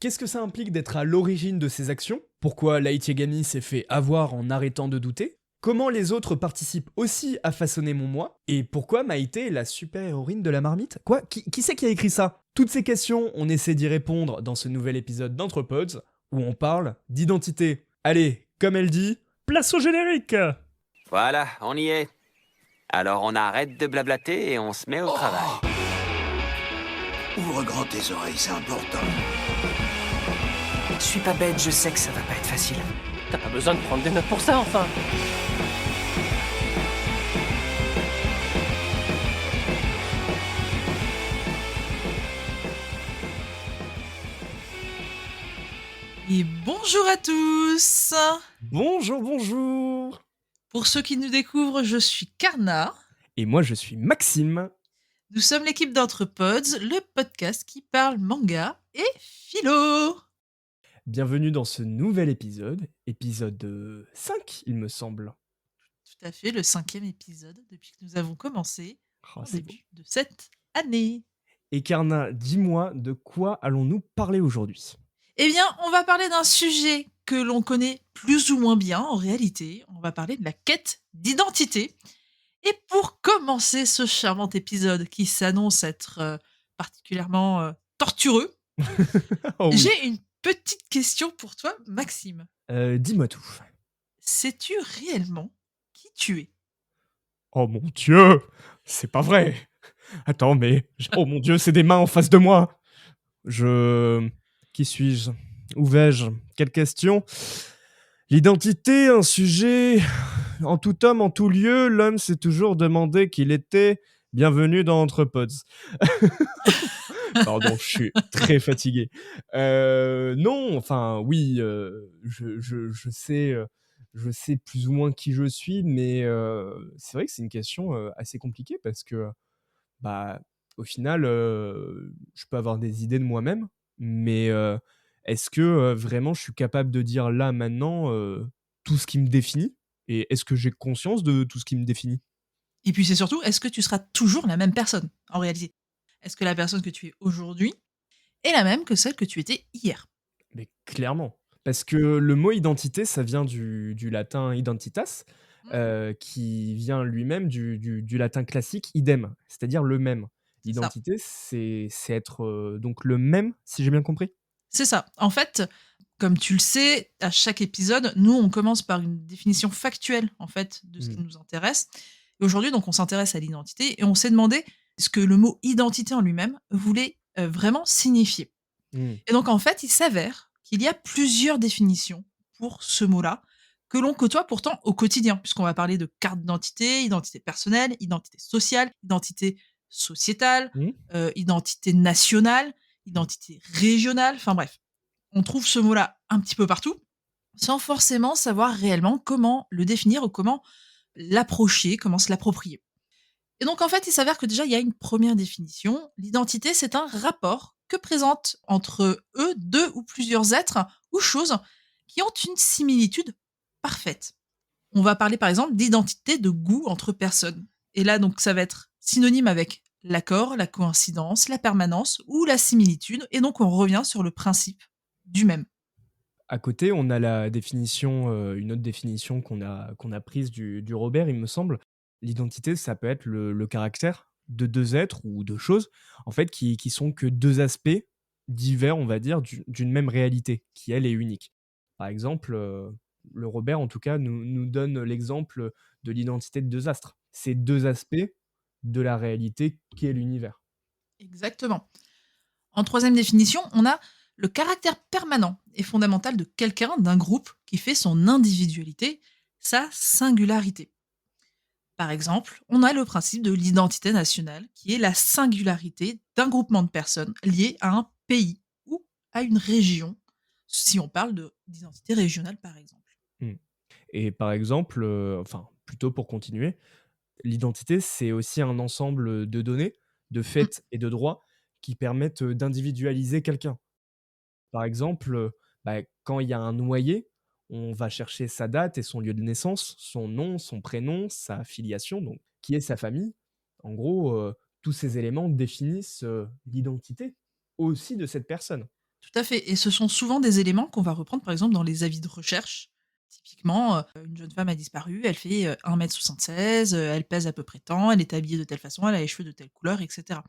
Qu'est-ce que ça implique d'être à l'origine de ces actions? Pourquoi Light Yagami s'est fait avoir en arrêtant de douter? Comment les autres participent aussi à façonner mon moi? Et pourquoi Maïté est la super-héroïne de la marmite? Quoi? Qui c'est qui a écrit ça? Toutes ces questions, on essaie d'y répondre dans ce nouvel épisode d'Anthropods, où on parle d'identité. Allez, comme elle dit, place au générique! Voilà, on y est. Alors on arrête de blablater et on se met au travail. Ouvre grand tes oreilles, c'est important. Je suis pas bête, je sais que ça va pas être facile. T'as pas besoin de prendre des notes pour ça, enfin. Et bonjour à tous. Bonjour, bonjour! Pour ceux qui nous découvrent, je suis Karna. Et moi je suis Maxime. Nous sommes l'équipe d'Anthropods, le podcast qui parle manga et philo. Bienvenue dans ce nouvel épisode 5 il me semble. Tout à fait, le 5e épisode depuis que nous avons commencé Oh, au c'est beau. début de cette année. Et Karna, dis-moi de quoi allons-nous parler aujourd'hui? Eh bien, on va parler d'un sujet que l'on connaît plus ou moins bien en réalité. On va parler de la quête d'identité. Et pour commencer ce charmant épisode qui s'annonce être particulièrement tortureux, Oh oui. j'ai une petite question pour toi, Maxime. Dis-moi tout. Sais-tu réellement qui tu es? Oh mon dieu! C'est pas vrai! Attends, mais... Oh mon dieu, c'est des mains en face de moi! Qui suis-je? Où vais-je? Quelle question? L'identité, un sujet... En tout homme, en tout lieu, l'homme s'est toujours demandé qui il était. Bienvenue dans Anthropods. Pardon, je suis très fatigué. Non, enfin, oui, je sais plus ou moins qui je suis, mais c'est vrai que c'est une question assez compliquée parce que, bah, au final, je peux avoir des idées de moi-même, mais est-ce que vraiment je suis capable de dire là, maintenant, tout ce qui me définit? Et est-ce que j'ai conscience de tout ce qui me définit? Et puis c'est surtout, est-ce que tu seras toujours la même personne en réalité? Est-ce que la personne que tu es aujourd'hui est la même que celle que tu étais hier? Mais clairement, parce que le mot identité, ça vient du latin identitas, Mm. qui vient lui-même du latin classique idem, c'est-à-dire le même. C'est ça. L'identité, c'est être, donc le même, si j'ai bien compris? C'est ça. En fait, comme tu le sais, à chaque épisode, nous, on commence par une définition factuelle, en fait, de ce qui Mmh. nous intéresse. Et aujourd'hui, donc, on s'intéresse à l'identité et on s'est demandé ce que le mot identité en lui-même voulait vraiment signifier. Mmh. Et donc, en fait, il s'avère qu'il y a plusieurs définitions pour ce mot-là que l'on côtoie pourtant au quotidien, puisqu'on va parler de carte d'identité, identité personnelle, identité sociale, identité sociétale, Mmh. identité nationale, identité régionale, enfin bref. On trouve ce mot-là un petit peu partout, sans forcément savoir réellement comment le définir ou comment l'approcher, comment se l'approprier. Et donc, en fait, il s'avère que déjà, il y a une première définition. L'identité, c'est un rapport que présentent entre eux deux ou plusieurs êtres ou choses qui ont une similitude parfaite. On va parler par exemple d'identité de goût entre personnes. Et là, donc, ça va être synonyme avec l'accord, la coïncidence, la permanence ou la similitude. Et donc, on revient sur le principe du même. À côté, on a la définition, une autre définition qu'on a prise du Robert, il me semble. L'identité, ça peut être le caractère de 2 êtres ou 2 choses, en fait, qui sont que 2 aspects divers, on va dire, d'une même réalité, qui elle est unique. Par exemple, le Robert, en tout cas, nous donne l'exemple de l'identité de 2 astres. C'est 2 aspects de la réalité qu'est l'univers. Exactement. En troisième définition, on a le caractère permanent et fondamental de quelqu'un, d'un groupe, qui fait son individualité, sa singularité. Par exemple, on a le principe de l'identité nationale, qui est la singularité d'un groupement de personnes liées à un pays ou à une région, si on parle d'identité régionale par exemple. Mmh. Et par exemple, enfin, plutôt pour continuer, l'identité, c'est aussi un ensemble de données, de Mm, faits et de droits qui permettent, d'individualiser quelqu'un. Par exemple, bah, quand il y a un noyé, on va chercher sa date et son lieu de naissance, son nom, son prénom, sa filiation, donc qui est sa famille. En gros, tous ces éléments définissent, l'identité aussi de cette personne. Tout à fait, et ce sont souvent des éléments qu'on va reprendre, par exemple, dans les avis de recherche. Typiquement, une jeune femme a disparu, elle fait, 1,76 m, elle pèse à peu près tant, elle est habillée de telle façon, elle a les cheveux de telle couleur, et cetera.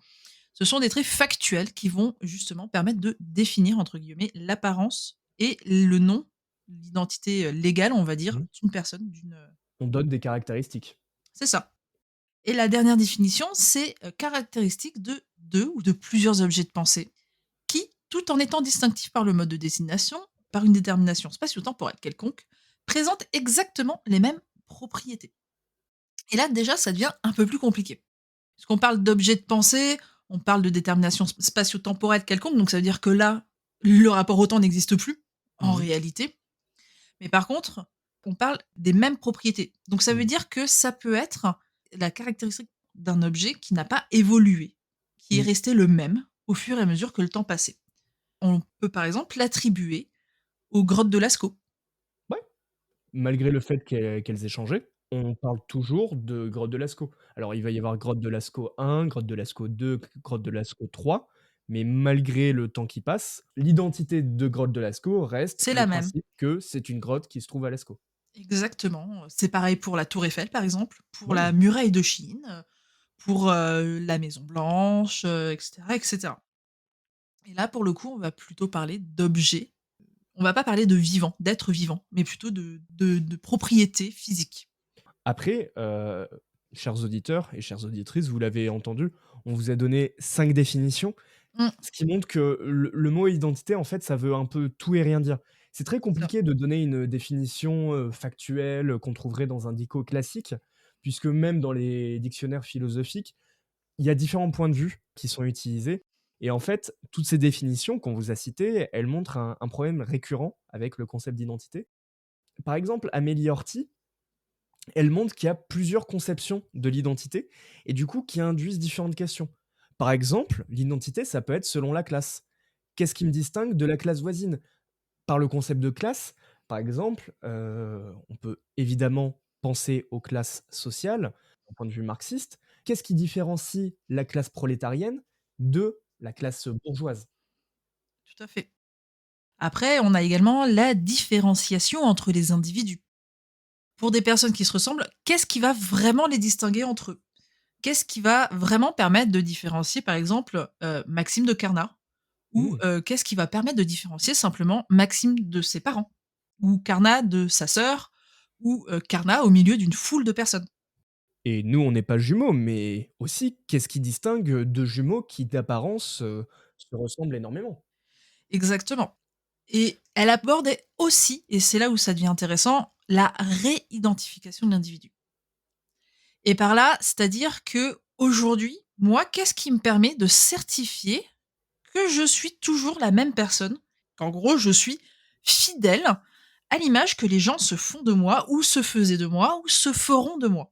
Ce sont des traits factuels qui vont justement permettre de «définir» entre guillemets l'apparence et le nom, l'identité, légale, on va dire, Mmh. d'une personne, On donne des caractéristiques. c'est ça. Et la dernière définition, c'est, caractéristique de 2 ou de plusieurs objets de pensée qui, tout en étant distinctifs par le mode de désignation, par une détermination spatio-temporelle quelconque, présentent exactement les mêmes propriétés. Et là, déjà, ça devient un peu plus compliqué. Puisqu'on parle d'objets de pensée, on parle de détermination spatio-temporelle quelconque, donc ça veut dire que là, le rapport au temps n'existe plus, en Mmh. réalité. Mais par contre, on parle des mêmes propriétés. Donc ça veut Mmh. dire que ça peut être la caractéristique d'un objet qui n'a pas évolué, qui est Mmh. resté le même au fur et à mesure que le temps passait. On peut par exemple l'attribuer aux grottes de Lascaux. Ouais, malgré le fait qu'elles aient changé, on parle toujours de grotte de Lascaux. Alors il va y avoir grotte de Lascaux 1, grotte de Lascaux 2, grotte de Lascaux 3, mais malgré le temps qui passe, l'identité de grotte de Lascaux reste C'est le la même. principe que c'est une grotte qui se trouve à Lascaux. Exactement. C'est pareil pour la Tour Eiffel, par exemple, pour Oui. la muraille de Chine, pour la Maison Blanche, etc., etc. Et là, pour le coup, on va plutôt parler d'objets. On va pas parler de vivants, d'êtres vivants, mais plutôt de propriétés physiques. Après, chers auditeurs et chères auditrices, vous l'avez entendu, on vous a donné 5 définitions. Mmh, Ce qui montre que le mot identité, en fait, ça veut un peu tout et rien dire. C'est très c'est ça. compliqué de donner une définition, factuelle, qu'on trouverait dans un dico classique, puisque même dans les dictionnaires philosophiques, il y a différents points de vue qui sont utilisés et en fait, toutes ces définitions qu'on vous a citées, elles montrent un problème récurrent avec le concept d'identité. Par exemple, Amélie Horty, elle montre qu'il y a plusieurs conceptions de l'identité et du coup qui induisent différentes questions. Par exemple, l'identité, ça peut être selon la classe. Qu'est-ce qui me distingue de la classe voisine? Par le concept de classe, par exemple, on peut évidemment penser aux classes sociales, d'un point de vue marxiste. Qu'est-ce qui différencie la classe prolétarienne de la classe bourgeoise? Tout à fait. Après, on a également la différenciation entre les individus. Pour des personnes qui se ressemblent, qu'est-ce qui va vraiment les distinguer entre eux? Qu'est-ce qui va vraiment permettre de différencier, par exemple, Maxime de Carnat? Ou, Mmh. qu'est-ce qui va permettre de différencier simplement Maxime de ses parents? Ou Carnat de sa sœur? Ou, Carnat au milieu d'une foule de personnes? Et nous, on n'est pas jumeaux, mais aussi, qu'est-ce qui distingue, 2 jumeaux qui d'apparence, se ressemblent énormément? Exactement. Et elle abordait aussi, et c'est là où ça devient intéressant, la réidentification de l'individu. Et par là, c'est-à-dire que aujourd'hui, moi, qu'est-ce qui me permet de certifier que je suis toujours la même personne? Qu'en gros, je suis fidèle à l'image que les gens se font de moi, ou se faisaient de moi, ou se feront de moi.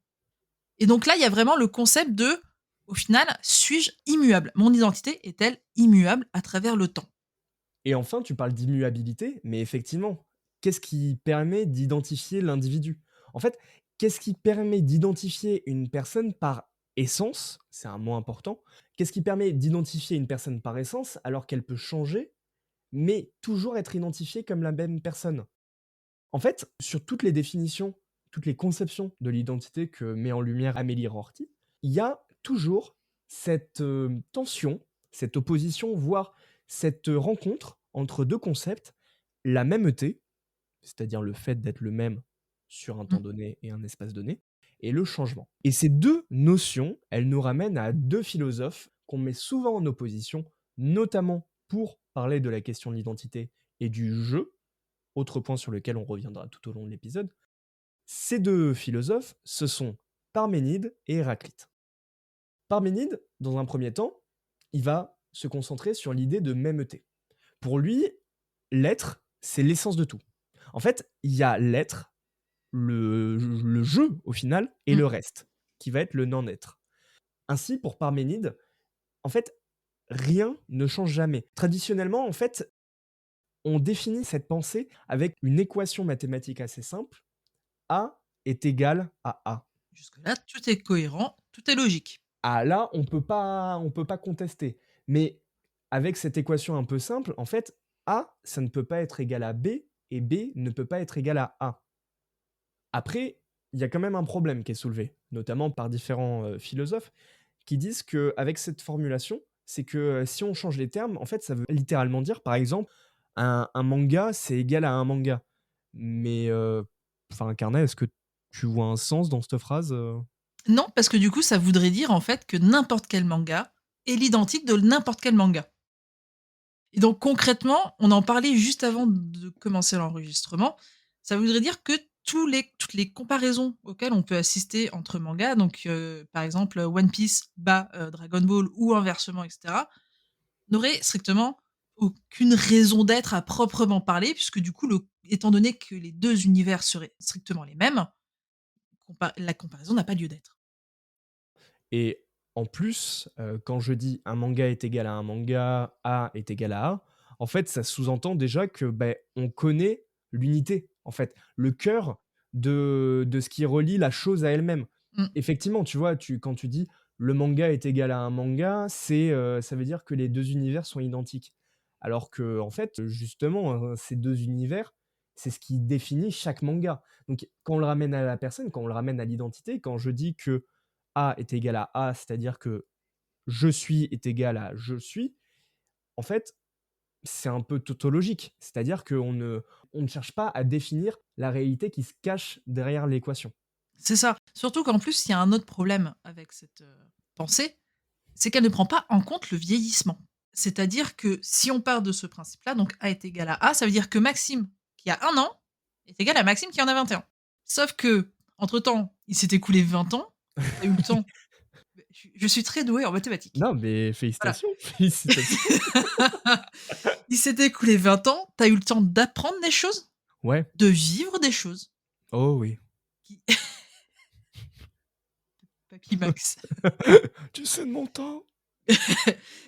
Et donc là, il y a vraiment le concept de, au final, suis-je immuable? Mon identité est-elle immuable à travers le temps? Et enfin, tu parles d'immuabilité, mais effectivement, qu'est-ce qui permet d'identifier l'individu? En fait, qu'est-ce qui permet d'identifier une personne par essence? C'est un mot important. Qu'est-ce qui permet d'identifier une personne par essence alors qu'elle peut changer, mais toujours être identifiée comme la même personne? En fait, sur toutes les définitions, toutes les conceptions de l'identité que met en lumière Amélie Rorty, il y a toujours cette, tension, cette opposition, voire cette, rencontre entre 2 concepts, la mêmeté, c'est-à-dire le fait d'être le même sur un Mmh. temps donné et un espace donné, et le changement. Et ces 2 notions, elles nous ramènent à 2 philosophes qu'on met souvent en opposition, notamment pour parler de la question de l'identité et du jeu, autre point sur lequel on reviendra tout au long de l'épisode. Ces 2 philosophes, ce sont Parménide et Héraclite. Parménide, dans un premier temps, il va se concentrer sur l'idée de mêmeté. Pour lui, l'être, c'est l'essence de tout. En fait, il y a l'être, le jeu au final, et Mmh. le reste, qui va être le non-être. Ainsi, pour Parménide, en fait, rien ne change jamais. Traditionnellement, en fait, on définit cette pensée avec une équation mathématique assez simple. A est égal à A. Jusque-là, tout est cohérent, tout est logique. Ah là, on peut pas contester. Mais avec cette équation un peu simple, en fait, A, ça ne peut pas être égal à B et B ne peut pas être égal à A. Après, il y a quand même un problème qui est soulevé, notamment par différents philosophes, qui disent qu'avec cette formulation, c'est que si on change les termes, en fait, ça veut littéralement dire, par exemple, un manga, c'est égal à un manga. Mais, enfin, Carnet, est-ce que tu vois un sens dans cette phrase? Non, parce que du coup, ça voudrait dire en fait que n'importe quel manga est l'identique de n'importe quel manga. Et donc concrètement, on en parlait juste avant de commencer l'enregistrement, ça voudrait dire que toutes les comparaisons auxquelles on peut assister entre mangas, donc par exemple One Piece bat Dragon Ball ou inversement, etc., n'auraient strictement aucune raison d'être à proprement parler, puisque du coup, étant donné que les deux univers seraient strictement les mêmes, la comparaison n'a pas lieu d'être. Et en plus, quand je dis un manga est égal à un manga, A est égal à A, en fait, ça sous-entend déjà que, beh, on connaît l'unité, en fait, le cœur de ce qui relie la chose à elle-même. Mm. Effectivement, tu vois, quand tu dis: «Le manga est égal à un manga», ça veut dire que les 2 univers sont identiques. Alors que en fait, justement, ces 2 univers, c'est ce qui définit chaque manga. Donc quand on le ramène à la personne, quand on le ramène à l'identité, quand je dis que A est égal à A, c'est-à-dire que je suis est égal à je suis, en fait, c'est un peu tautologique. C'est-à-dire on ne cherche pas à définir la réalité qui se cache derrière l'équation. C'est ça. Surtout qu'en plus, il y a un autre problème avec cette pensée, c'est qu'elle ne prend pas en compte le vieillissement. C'est-à-dire que si on part de ce principe-là, donc A est égal à A, ça veut dire que Maxime, qui a 1 an, est égal à Maxime qui en a 21. Sauf que, entre-temps, il s'est écoulé 20 ans, tu as eu le temps. Je suis très douée en mathématiques. Non, mais Voilà. félicitations, félicitations. Il s'est écoulé 20 ans, tu as eu le temps d'apprendre des choses, Ouais. de vivre des choses. Oh oui. Qui... Papy Max. Tu sais de mon temps.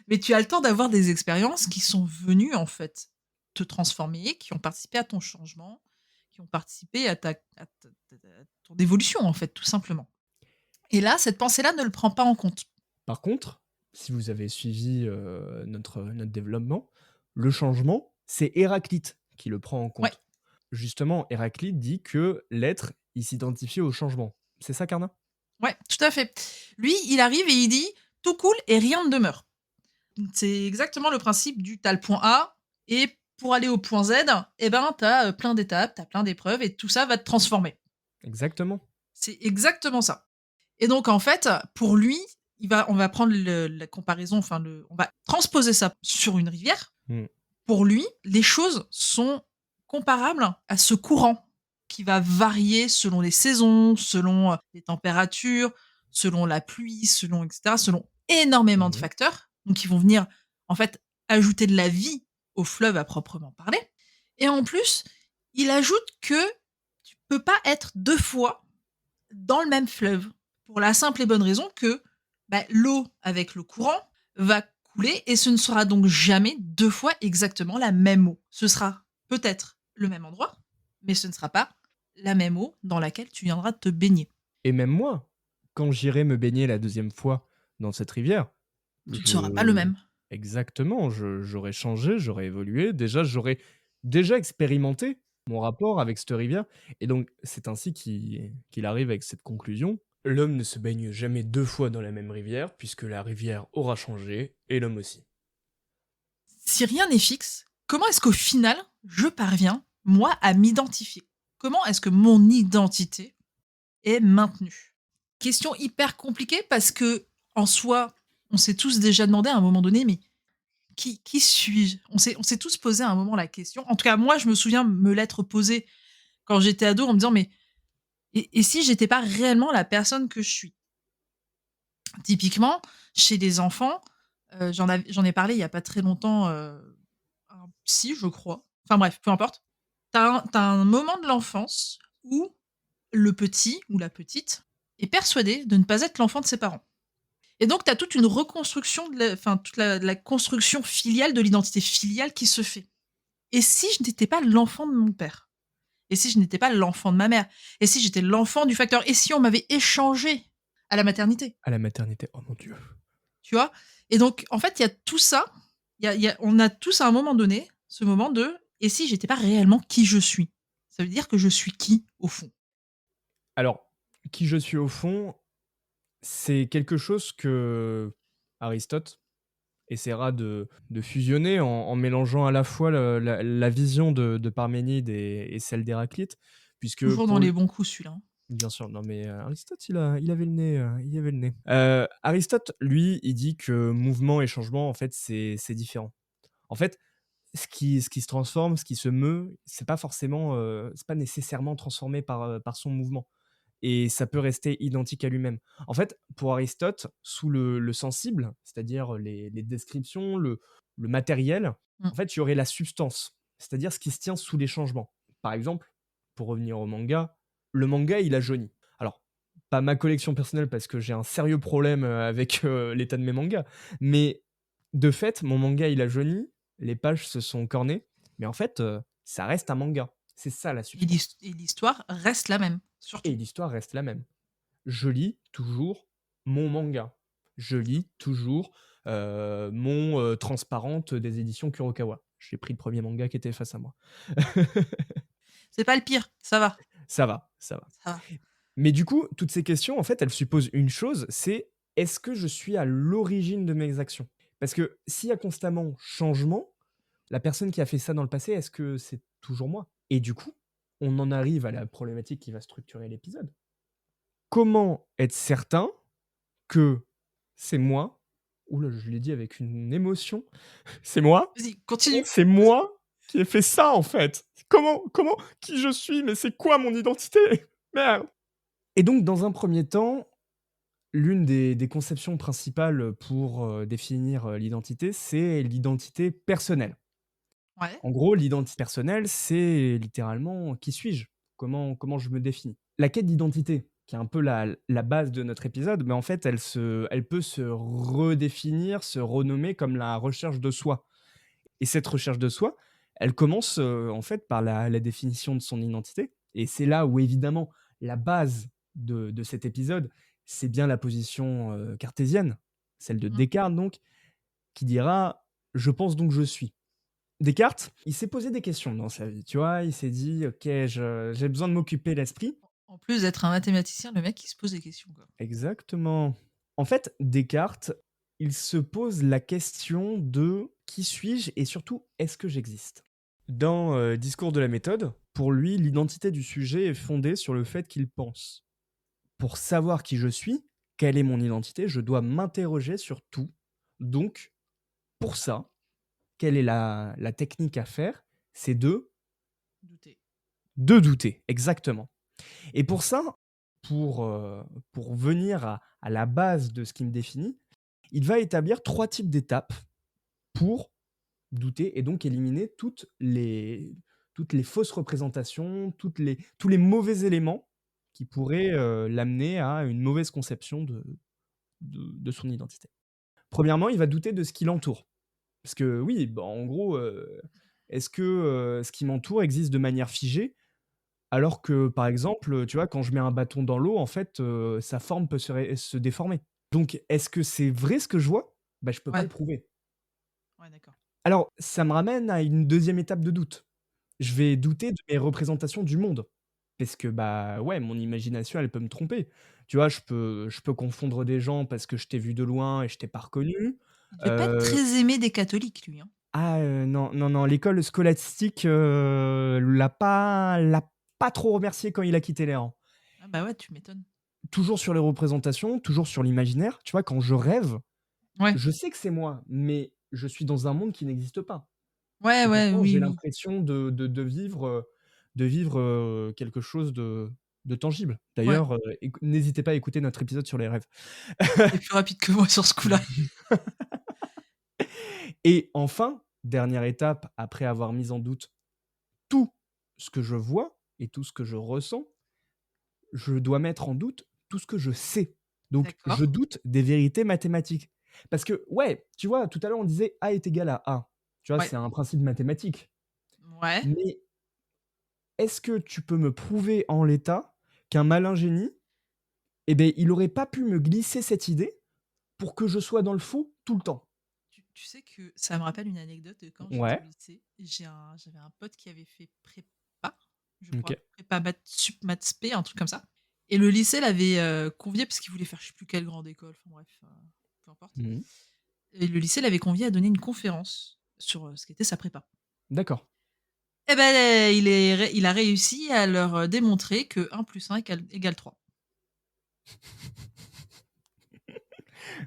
Mais tu as le temps d'avoir des expériences qui sont venues, en fait, te transformer, qui ont participé à ton changement, qui ont participé à ton évolution, en fait, tout simplement. Et là, cette pensée-là ne le prend pas en compte. Par contre, si vous avez suivi notre développement, le changement, c'est Héraclite qui le prend en compte. Ouais. Justement, Héraclite dit que l'être, il s'identifie au changement. C'est ça, Carnat? Ouais, tout à fait. Lui, il arrive et il dit tout coule et rien ne demeure. C'est exactement le principe du t'as le point A et pour aller au point Z, eh ben, t'as plein d'étapes, t'as plein d'épreuves et tout ça va te transformer. Exactement. C'est exactement ça. Et donc, en fait, pour lui, on va prendre la comparaison, on va transposer ça sur une rivière. Mm. Pour lui, les choses sont comparables à ce courant qui va varier selon les saisons, selon les températures, selon la pluie, selon etc., selon énormément de Mhm. facteurs. Donc, ils vont venir, en fait, ajouter de la vie au fleuve à proprement parler. Et en plus, il ajoute que tu peux pas être 2 fois dans le même fleuve. Pour la simple et bonne raison que l'eau avec le courant va couler et ce ne sera donc jamais 2 fois exactement la même eau. Ce sera peut-être le même endroit, mais ce ne sera pas la même eau dans laquelle tu viendras te baigner. Et même moi, quand j'irai me baigner la 2e fois dans cette rivière, Tu ne seras pas le même. Exactement, j'aurais changé, j'aurais évolué. Déjà, j'aurais déjà expérimenté mon rapport avec cette rivière. Et donc, c'est ainsi qu'il arrive avec cette conclusion. L'homme ne se baigne jamais 2 fois dans la même rivière, puisque la rivière aura changé, et l'homme aussi. Si rien n'est fixe, comment est-ce qu'au final, je parviens, moi, à m'identifier? Comment est-ce que mon identité est maintenue? Question hyper compliquée parce que, en soi, on s'est tous déjà demandé à un moment donné, mais qui suis-je? On s'est tous posé à un moment la question. En tout cas, moi, je me souviens me l'être posée quand j'étais ado en me disant, mais et si j'étais pas réellement la personne que je suis? Typiquement, chez les enfants, j'en ai parlé il y a pas très longtemps, à un psy, je crois. Enfin bref, peu importe. T'as un moment de l'enfance où le petit ou la petite est persuadé de ne pas être l'enfant de ses parents. Et donc, tu as toute une reconstruction, toute la construction filiale de l'identité filiale qui se fait. Et si je n'étais pas l'enfant de mon père? Et si je n'étais pas l'enfant de ma mère? Et si j'étais l'enfant du facteur? Et si on m'avait échangé à la maternité? À la maternité, oh mon Dieu. Tu vois? Et donc, en fait, il y a tout ça. On a tous, à un moment donné, ce moment de: «Et si j'étais pas réellement qui je suis?» Ça veut dire que je suis qui, au fond? Alors, qui je suis au fond, c'est quelque chose que Aristote essaiera de fusionner en mélangeant à la fois la vision de Parménide et celle d'Héraclite, puisque Toujours dans pour les lui bons coups celui-là, hein. bien sûr, non mais Aristote il avait le nez, il avait le nez. Aristote, lui, il dit que mouvement et changement, en fait, c'est différent. En fait, ce qui se transforme, ce qui se meut, c'est pas nécessairement transformé par son mouvement et ça peut rester identique à lui-même. En fait, pour Aristote, sous le sensible, c'est-à-dire les descriptions, le matériel, Mmh. en fait, il y aurait la substance, c'est-à-dire ce qui se tient sous les changements. Par exemple, pour revenir au manga, le manga, il a jauni. Alors, pas ma collection personnelle parce que j'ai un sérieux problème, avec, l'état de mes mangas, mais de fait, mon manga, il a jauni, les pages se sont cornées, mais en fait, ça reste un manga. C'est ça la substance Et l'histoire reste la même, et surtout. l'histoire reste la même. Je lis toujours mon manga. Je lis toujours, mon, Transparente des éditions Kurokawa. J'ai pris le premier manga qui était face à moi. C'est pas le pire, ça va, Ça va, ça va. ça va. Mais du coup, toutes ces questions, en fait, elles supposent une chose, c'est: est-ce que je suis à l'origine de mes actions? Parce que s'il y a constamment changement, la personne qui a fait ça dans le passé, est-ce que c'est toujours moi? Et du coup, on en arrive à la problématique qui va structurer l'épisode. Comment être certain que c'est moi? Ouh là, je l'ai dit avec une émotion. C'est moi? Vas-y, continue. C'est moi qui ai fait ça, en fait. Comment qui je suis? Mais c'est quoi mon identité? Merde! Et donc dans un premier temps, l'une des conceptions principales pour, définir, l'identité, c'est l'identité personnelle. Ouais. En gros, l'identité personnelle, c'est littéralement qui suis-je? Comment je me définis? La quête d'identité, qui est un peu la base de notre épisode, mais en fait, elle peut se redéfinir, se renommer comme la recherche de soi. Et cette recherche de soi, elle commence en fait par la définition de son identité. Et c'est là où évidemment la base de cet épisode, c'est bien la position cartésienne, celle de Mmh. Descartes donc, qui dira: «Je pense donc je suis». Descartes, il s'est posé des questions dans sa vie, tu vois? Il s'est dit: «OK, j'ai besoin de m'occuper l'esprit». En plus d'être un mathématicien, le mec, il se pose des questions, quoi. Exactement. En fait, Descartes, il se pose la question de: «Qui suis-je?» et surtout: «Est-ce que j'existe?» Dans, Discours de la méthode, pour lui, l'identité du sujet est fondée sur le fait qu'il pense. Pour savoir qui je suis, quelle est mon identité, je dois m'interroger sur tout. Donc, pour ça, quelle est la technique à faire? C'est Douter. de douter, exactement. Et pour ça, pour venir à la base de ce qui me définit, il va établir 3 types d'étapes pour douter et donc éliminer toutes les fausses représentations, tous les mauvais éléments qui pourraient, l'amener à une mauvaise conception de son identité. Premièrement, il va douter de ce qui l'entoure. Parce que oui, bah, en gros, est-ce que, ce qui m'entoure existe de manière figée? Alors que, par exemple, tu vois, quand je mets un bâton dans l'eau, en fait, sa forme peut se déformer. Donc est-ce que c'est vrai ce que je vois? Bah, je peux pas Ouais, le prouver. ouais, d'accord. Alors, ça me ramène à une deuxième étape de doute. Je vais douter de mes représentations du monde. Parce que, bah, ouais, mon imagination, elle peut me tromper. Tu vois, je peux confondre des gens parce que je t'ai vu de loin et je t'ai pas reconnu. Il devait pas être Heu, très aimé des catholiques, lui, hein? non, non, non, l'école scolastique, l'a pas trop remercié quand il a quitté les rangs. Ah bah, ouais, tu m'étonnes. Toujours sur les représentations, toujours sur l'imaginaire, tu vois? Quand je rêve, Ouais. je sais que c'est moi, mais je suis dans un monde qui n'existe pas. Ouais, Et ouais, pourtant, oui, j'ai oui. l'impression de vivre quelque chose de tangible. Ouais. D'ailleurs, n'hésitez pas à écouter notre épisode sur les rêves. Tu plus rapide que moi sur ce coup-là. Et enfin, dernière étape, après avoir mis en doute tout ce que je vois et tout ce que je ressens, je dois mettre en doute tout ce que je sais. Donc je D'accord. doute des vérités mathématiques. Parce que, ouais, tu vois, tout à l'heure, on disait A est égal à A. Tu vois, Ouais. c'est un principe mathématique. Ouais. Mais est-ce que tu peux me prouver en l'état qu'un malin génie, eh beh, il aurait pas pu me glisser cette idée pour que je sois dans le faux tout le temps? Tu sais que ça me rappelle une anecdote de quand j'étais au Ouais, lycée. J'avais un pote qui avait fait prépa, je OK. crois, prépa maths sup, maths spé, un truc comme ça. Et le lycée l'avait convié parce qu'il voulait faire je sais plus quelle grande école, enfin bref, peu importe. Mmh. Et le lycée l'avait convié à donner une conférence sur ce qu'était sa prépa. D'accord. Et ben il a réussi à leur démontrer que 1 plus 1 égale 3.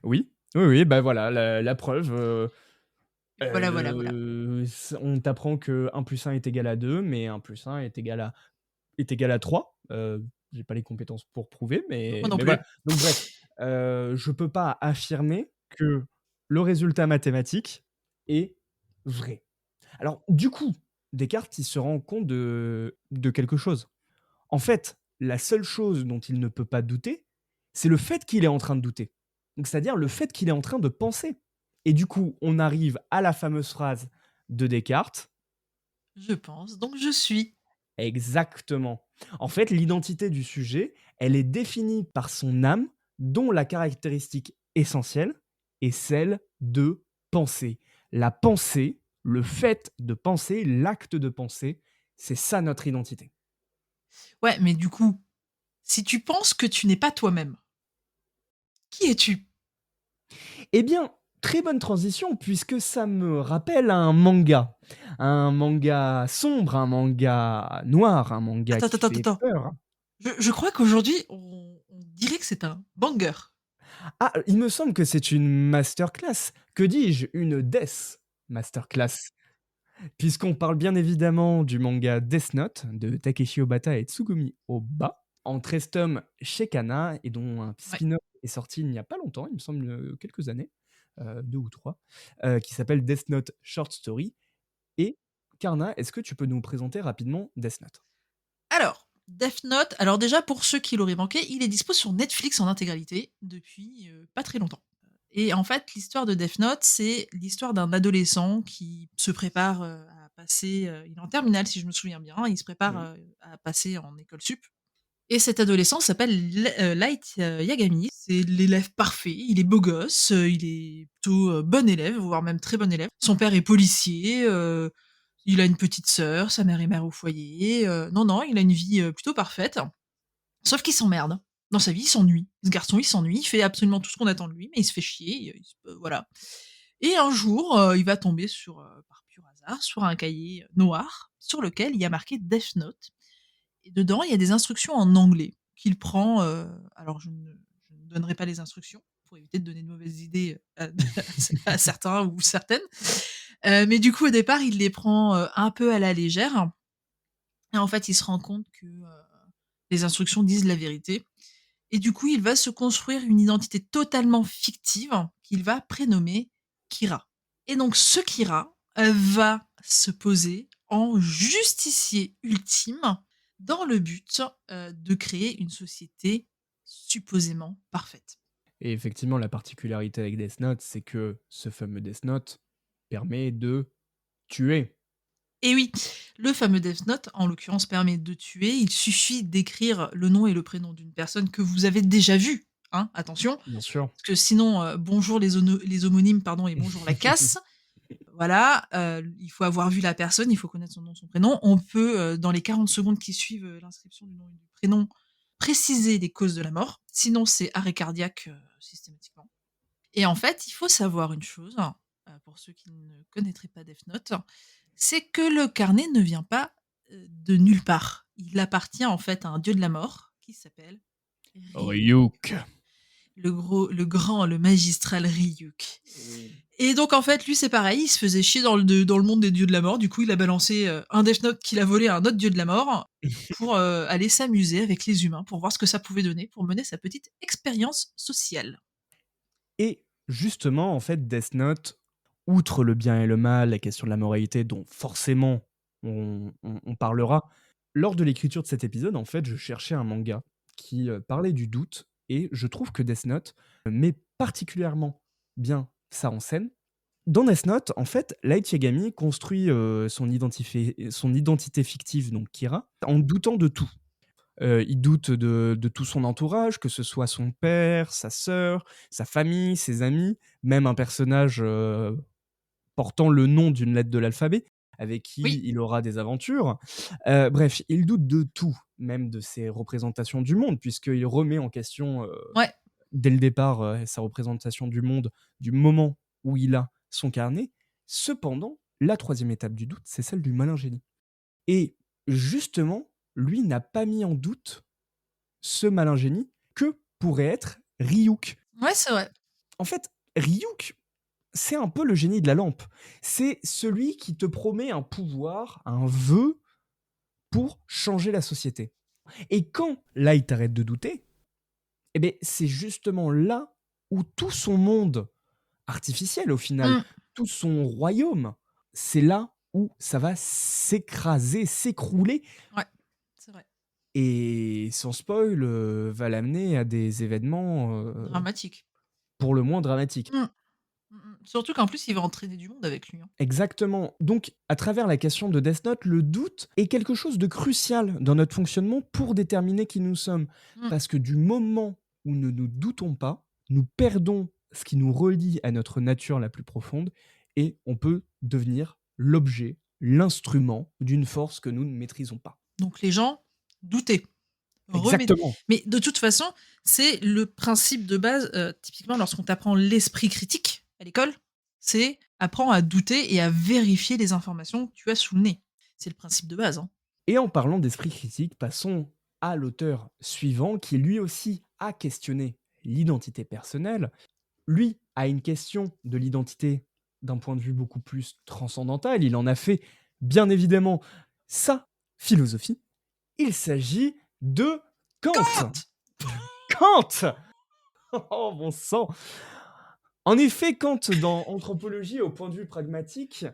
Oui, oui, oui, bah, voilà, la preuve, Voilà, voilà, voilà. c on t'apprend que 1 + 1 est égal à 2, mais 1 + 1 est égal à 3. J'ai pas les compétences pour prouver, Moi non mais voilà. plus. Donc bref, je peux pas affirmer que le résultat mathématique est vrai. Alors du coup, Descartes, il se rend compte de quelque chose. En fait, la seule chose dont il ne peut pas douter, c'est le fait qu'il est en train de douter. Donc c'est-à-dire le fait qu'il est en train de penser. Et du coup, on arrive à la fameuse phrase de Descartes. Je pense, donc je suis. Exactement. En fait, l'identité du sujet, elle est définie par son âme, dont la caractéristique essentielle est celle de penser. La pensée, le fait de penser, l'acte de penser, c'est ça notre identité. Ouais, mais du coup, si tu penses que tu n'es pas toi-même, qui es-tu? Eh bien, très bonne transition puisque ça me rappelle un manga sombre, un manga noir, un manga Attends, qui attends, fait attends. peur. Je crois qu'aujourd'hui, on dirait que c'est un banger. Ah, il me semble que c'est une masterclass. Que dis-je? Une death masterclass. Puisqu'on parle bien évidemment du manga Death Note de Takeshi Obata et Tsugumi Ohba, en 13 tomes chez Kana et dont un Ouais. spin-off est sorti il n'y a pas longtemps, il me semble, quelques années, 2 ou 3, qui s'appelle Death Note Short Story. Et Karna, est-ce que tu peux nous présenter rapidement Death Note? Alors, Death Note, alors déjà pour ceux qui l'auraient manqué, il est dispo sur Netflix en intégralité depuis pas très longtemps. Et en fait, l'histoire de Death Note, c'est l'histoire d'un adolescent qui se prépare à passer, il est en terminale si je me souviens bien, il se prépare Mmh. à passer en école sup. Et cet adolescent s'appelle Light Yagami. C'est l'élève parfait. Il est beau gosse, il est plutôt bon élève, voire même très bon élève. Son père est policier, il a une petite sœur, sa mère est mère au foyer. Non, non, il a une vie plutôt parfaite. Sauf qu'il s'emmerde. Dans sa vie, il s'ennuie. Ce garçon, il s'ennuie. Il fait absolument tout ce qu'on attend de lui, mais il se fait chier. Voilà. Et un jour, il va tomber sur, par pur hasard, sur un cahier noir sur lequel il y a marqué Death Note. Et dedans, il y a des instructions en anglais qu'il prend, alors je ne donnerai pas les instructions pour éviter de donner de mauvaises idées à certains ou certaines. Mais du coup, au départ, il les prend, un peu à la légère et en fait, il se rend compte que, les instructions disent la vérité et du coup, il va se construire une identité totalement fictive qu'il va prénommer Kira. Et donc ce Kira, va se poser en justicier ultime dans le but, de créer une société supposément parfaite. Et effectivement, la particularité avec Death Note, c'est que ce fameux Death Note permet de tuer. Et oui, le fameux Death Note, en l'occurrence, permet de tuer. Il suffit d'écrire le nom et le prénom d'une personne que vous avez déjà vue, hein, attention, Bien sûr. parce que sinon, bonjour les homonymes, pardon et bonjour la casse. Voilà, il faut avoir vu la personne, il faut connaître son nom, son prénom. On peut, dans les 40 secondes qui suivent, l'inscription du nom et du prénom, préciser les causes de la mort. Sinon, c'est arrêt cardiaque, systématiquement. Et en fait, il faut savoir une chose, pour ceux qui ne connaîtraient pas Death Note, c'est que le carnet ne vient pas, de nulle part. Il appartient en fait à un dieu de la mort qui s'appelle Ryuk. Ryuk. Le grand, le magistral Ryuk. Oui. Et donc en fait, lui, c'est pareil, il se faisait chier dans le monde des dieux de la mort. Du coup, il a balancé, un Death Note qu'il a volé à un autre dieu de la mort pour, aller s'amuser avec les humains, pour voir ce que ça pouvait donner, pour mener sa petite expérience sociale. Et justement, en fait, Death Note, outre le bien et le mal, la question de la moralité dont forcément on parlera, lors de l'écriture de cet épisode, en fait, je cherchais un manga qui, parlait du doute et je trouve que Death Note met particulièrement bien ça en scène. Dans Death Note, en fait, Light Yagami construit, son identité fictive, donc Kira, en doutant de tout. Il doute de tout son entourage, que ce soit son père, sa sœur, sa famille, ses amis, même un personnage, portant le nom d'une lettre de l'alphabet, avec qui Oui. il aura des aventures. Bref, il doute de tout, même de ses représentations du monde, puisqu'il remet en question, Ouais. dès le départ, sa représentation du monde, du moment où il a son carnet. Cependant, la troisième étape du doute, c'est celle du malin génie. Et justement, lui n'a pas mis en doute ce malin génie que pourrait être Ryuk. Ouais, c'est vrai. En fait, Ryuk, c'est un peu le génie de la lampe. C'est celui qui te promet un pouvoir, un vœu pour changer la société. Et quand Light arrête de douter, eh ben, c'est justement là où tout son monde artificiel, au final, Mmh. tout son royaume, c'est là où ça va s'écraser, s'écrouler. Ouais, c'est vrai. Et sans spoil, va l'amener à des événements, Dramatique. pour le moins dramatiques. Mmh. Surtout qu'en plus, il va entraîner du monde avec lui, hein. Exactement. Donc, à travers la question de Death Note, le doute est quelque chose de crucial dans notre fonctionnement pour déterminer qui nous sommes. Mmh. Parce que du moment où nous ne doutons pas, nous perdons ce qui nous relie à notre nature la plus profonde et on peut devenir l'objet, l'instrument d'une force que nous ne maîtrisons pas. Donc les gens doutaient. Exactement. Mais de toute façon, c'est le principe de base, typiquement lorsqu'on t'apprend l'esprit critique à l'école, c'est apprends à douter et à vérifier les informations que tu as sous le nez. C'est le principe de base, hein. Et en parlant d'esprit critique, passons à l'auteur suivant qui lui aussi a questionné l'identité personnelle. Lui a une question de l'identité d'un point de vue beaucoup plus transcendantal. Il en a fait, bien évidemment, sa philosophie. Il s'agit de Kant. Kant. Oh bon sang. En effet, Kant, dans Anthropologie, au point de vue pragmatique,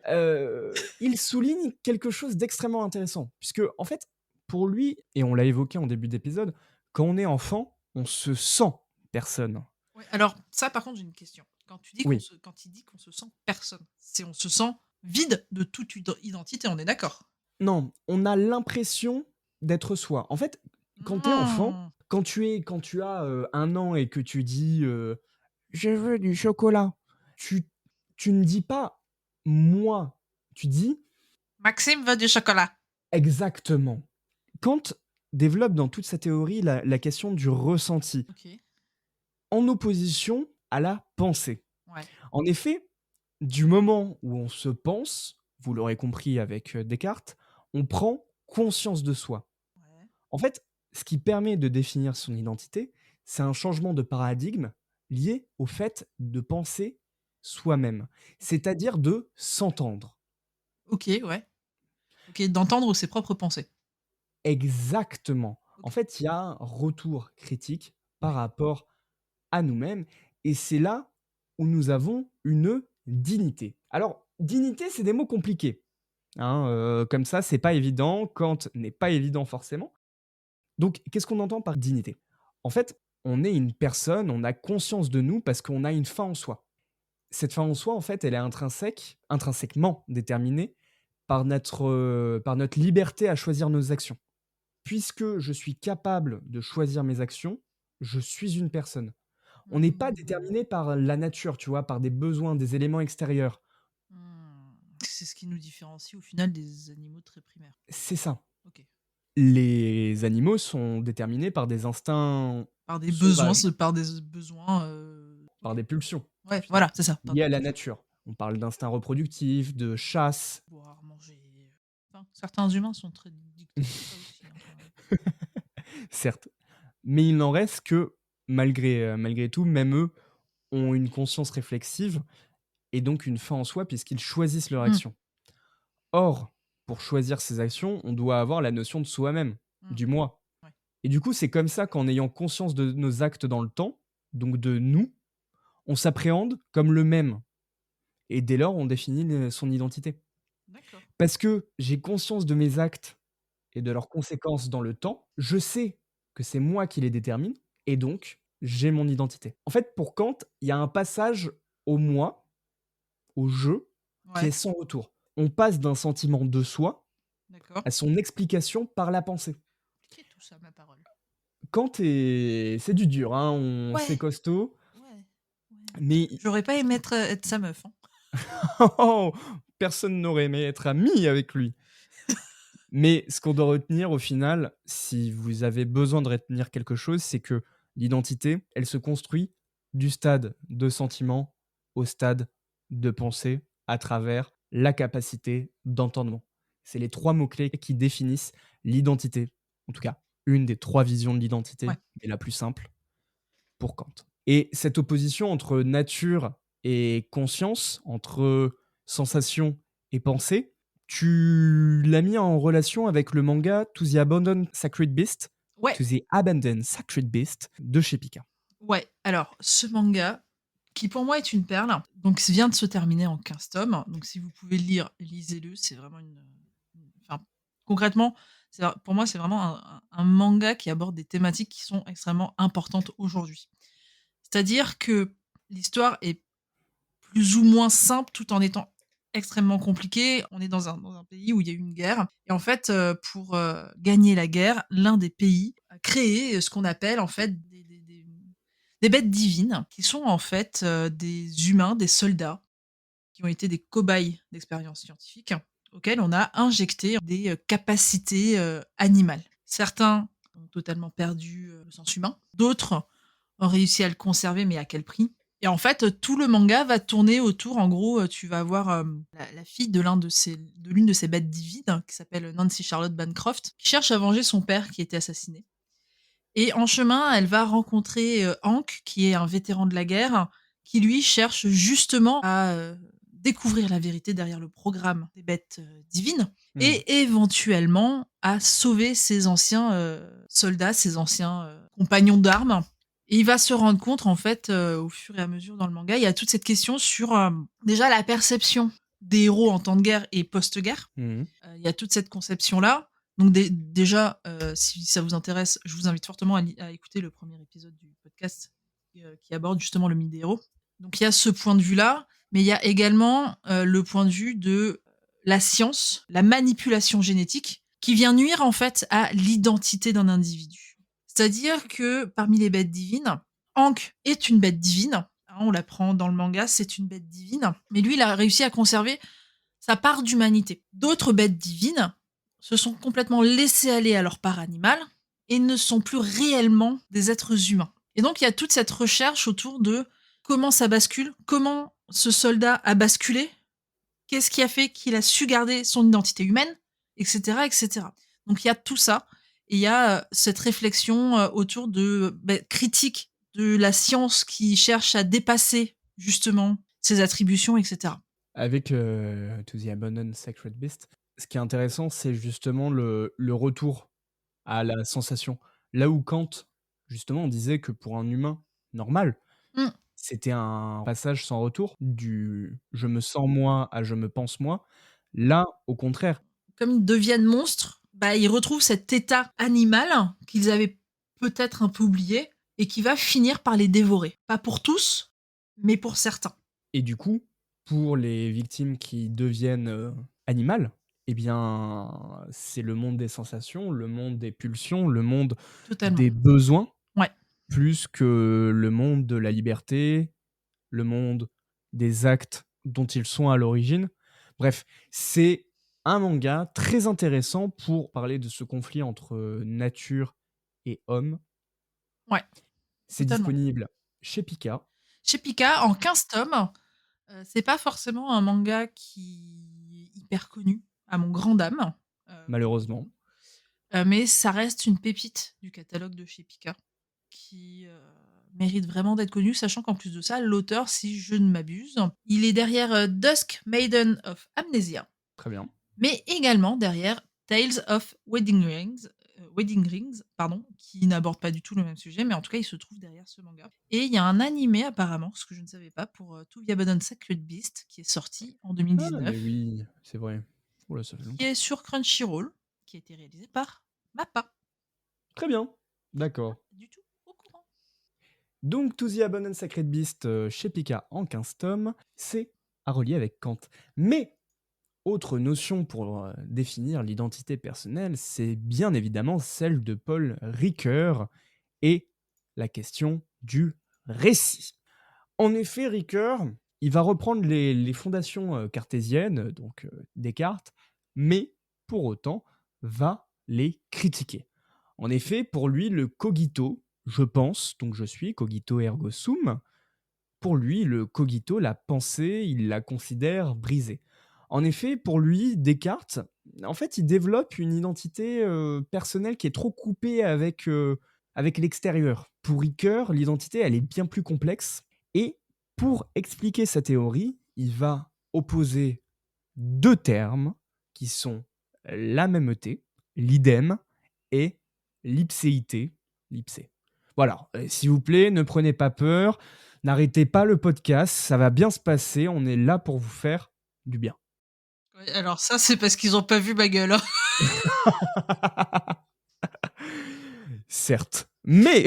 il souligne quelque chose d'extrêmement intéressant. Puisque, en fait, pour lui, et on l'a évoqué en début d'épisode, quand on est enfant, on se sent personne. Ouais, alors ça par contre j'ai une question. Oui. Quand il dit qu'on se sent personne, c'est on se sent vide de toute identité, on est d'accord? Non, on a l'impression d'être soi. En fait, quand tu es enfant, Mmh. quand tu as, 1 an et que tu dis, «Je veux du chocolat», tu tu ne dis pas: «Moi», tu dis Maxime veut du chocolat. exactement. Kant développe dans toute sa théorie la question du ressenti, OK. en opposition à la pensée. Ouais. En effet, du moment où on se pense, vous l'aurez compris avec, Descartes, on prend conscience de soi. Ouais. En fait, ce qui permet de définir son identité, c'est un changement de paradigme lié au fait de penser soi-même, c'est-à-dire de s'entendre. OK, ouais. OK, d'entendre ses propres pensées. Exactement. En OK. fait, il y a un retour critique par Ouais. rapport à nous-mêmes et c'est là où nous avons une dignité. Alors, dignité, c'est des mots compliqués, hein, comme ça, c'est pas évident. Kant n'est pas évident forcément. Donc, qu'est-ce qu'on entend par dignité? En fait, on est une personne, on a conscience de nous parce qu'on a une fin en soi. Cette fin en soi, en fait, elle est intrinsèquement déterminée par notre liberté à choisir nos actions. Puisque je suis capable de choisir mes actions, je suis une personne. On n'est pas Mmh. déterminé par la nature, tu vois, par des besoins, des éléments extérieurs. Mmh. C'est ce qui nous différencie au final des animaux très primaires. C'est ça. OK. Les animaux sont déterminés par des instincts Par des besoins, sauvages, par des besoins, par OK. des pulsions, au Ouais, final, voilà, c'est ça, par liées des à la pulsions. nature. On parle d'instinct reproductif, de chasse, Boire, manger, enfin, certains humains sont très dictés par ça aussi, hein, quand même. certes. Mais il n'en reste que, malgré tout, même eux ont une conscience réflexive et donc une fin en soi puisqu'ils choisissent leur Mmh. action. Or, pour choisir ses actions, on doit avoir la notion de soi-même, Mmh. du moi. Ouais. Et du coup, c'est comme ça qu'en ayant conscience de nos actes dans le temps, donc de nous, on s'appréhende comme le même. Et dès lors, on définit son identité. D'accord. Parce que j'ai conscience de mes actes et de leurs conséquences dans le temps, je sais que c'est moi qui les détermine, et donc j'ai mon identité. En fait, pour Kant, il y a un passage au moi, au je, qui est Ouais, sans retour. On passe d'un sentiment de soi d'accord. à son explication par la pensée. Compliqué tout ça, ma parole. Kant c'est du dur, hein, c'est Ouais, costaud, ouais, ouais. mais J'aurais pas aimé être sa meuf, hein. Oh! Personne n'aurait aimé être ami avec lui. Mais ce qu'on doit retenir au final, si vous avez besoin de retenir quelque chose, c'est que l'identité, elle se construit du stade de sentiment au stade de pensée à travers la capacité d'entendement. C'est les 3 mots-clés qui définissent l'identité. En tout cas, une des 3 visions de l'identité, Ouais. mais la plus simple pour Kant. Et cette opposition entre nature et conscience, entre sensation et pensée, tu l'as mis en relation avec le manga Ouais, To the Abandoned Sacred Beast de chez Pika. ouais. Alors, ce manga, qui pour moi est une perle, donc vient de se terminer en 15 tomes. Donc, si vous pouvez le lire, lisez-le. C'est vraiment enfin, concrètement, pour moi, c'est vraiment un manga qui aborde des thématiques qui sont extrêmement importantes aujourd'hui. C'est-à-dire que l'histoire est plus ou moins simple tout en étant extrêmement compliquée. On est dans un pays où il y a eu une guerre et en fait, pour, gagner la guerre, l'un des pays a créé, ce qu'on appelle en fait des bêtes divines qui sont en fait, des humains, des soldats qui ont été des cobayes d'expériences scientifiques auxquels on a injecté des, capacités, animales. Certains ont totalement perdu, le sens humain, d'autres ont réussi à le conserver, mais à quel prix? Et en fait, tout le manga va tourner autour en gros, tu vas avoir, la fille de l'une de ces bêtes divines qui s'appelle Nancy Charlotte Bancroft, qui cherche à venger son père qui a été assassiné. Et en chemin, elle va rencontrer, Hank, qui est un vétéran de la guerre, qui lui cherche justement à, découvrir la vérité derrière le programme des bêtes, divines Mmh. et éventuellement à sauver ses anciens, soldats, ses anciens, compagnons d'armes. Et il va se rendre compte en fait, au fur et à mesure dans le manga, il y a toute cette question sur, déjà la perception des héros en temps de guerre et post-guerre. Mmh. Il y a toute cette conception-là. Donc déjà, si ça vous intéresse, je vous invite fortement à écouter le premier épisode du podcast qui aborde justement le mythe des héros. Donc il y a ce point de vue-là, mais il y a également, le point de vue de la science, la manipulation génétique, qui vient nuire en fait à l'identité d'un individu. C'est-à-dire que parmi les bêtes divines, Hank est une bête divine, hein, on l'apprend dans le manga, c'est une bête divine, mais lui, il a réussi à conserver sa part d'humanité. D'autres bêtes divines se sont complètement laissées aller à leur part animale et ne sont plus réellement des êtres humains. Et donc il y a toute cette recherche autour de comment ça bascule, comment ce soldat a basculé, qu'est-ce qui a fait qu'il a su garder son identité humaine, etc., etc. Donc il y a tout ça et il y a cette réflexion autour de critique de la science qui cherche à dépasser justement ses attributions, etc. Avec, To the Abandoned Sacred Beast, ce qui est intéressant, c'est justement le retour à la sensation. Là où Kant, justement, on disait que pour un humain normal, Mm. c'était un passage sans retour du «je me sens moi» à «je me pense moi». Là, au contraire, Comme ils deviennent monstres, bah, ils retrouvent cet état animal qu'ils avaient peut-être un peu oublié et qui va finir par les dévorer. Pas pour tous, mais pour certains. et du coup, pour les victimes qui deviennent, animales, eh bien, c'est le monde des sensations, le monde des pulsions, le monde Totalement. des besoins, Ouais. plus que le monde de la liberté, le monde des actes dont ils sont à l'origine. Bref, c'est un manga très intéressant pour parler de ce conflit entre, nature et homme. Ouais, C'est totalement. disponible chez Pika, Chez Pika, en 15 tomes, c'est pas forcément un manga qui est hyper connu, à mon grand dam. malheureusement. Mais ça reste une pépite du catalogue de chez Pika qui, mérite vraiment d'être connu, sachant qu'en plus de ça, l'auteur, si je ne m'abuse, il est derrière, Dusk Maiden of Amnesia. Très bien. Mais également derrière Tales of Wedding Rings, pardon, qui n'aborde pas du tout le même sujet, mais en tout cas, il se trouve derrière ce manga. Et il y a un animé apparemment, ce que je ne savais pas, pour To the Abandoned Sacred Beast, qui est sorti en Ah 2019, mais oui, c'est vrai. Oh là, ça fait qui longtemps. est sur Crunchyroll, qui a été réalisé par MAPPA. Très bien, d'accord. Pas du tout au courant. Donc To the Abandoned Sacred Beast, chez Pika en 15 tomes, c'est à relier avec Kant. Mais autre notion pour, définir l'identité personnelle, c'est bien évidemment celle de Paul Ricoeur et la question du récit. En effet, Ricoeur, il va reprendre les fondations cartésiennes, donc Descartes, mais pour autant va les critiquer. En effet, pour lui, le cogito, je pense, donc je suis, cogito ergo sum, pour lui, le cogito, la pensée, il la considère brisée. En effet, pour lui, Descartes, en fait, il développe une identité personnelle qui est trop coupée avec l'extérieur. Pour Ricoeur, l'identité, elle est bien plus complexe. Et pour expliquer sa théorie, il va opposer deux termes qui sont la mêmeté, l'idem, et l'ipséité, l'ipsé. Voilà, s'il vous plaît, ne prenez pas peur, n'arrêtez pas le podcast, ça va bien se passer, on est là pour vous faire du bien. Ouais, alors ça, c'est parce qu'ils ont pas vu ma gueule, hein. Certes, mais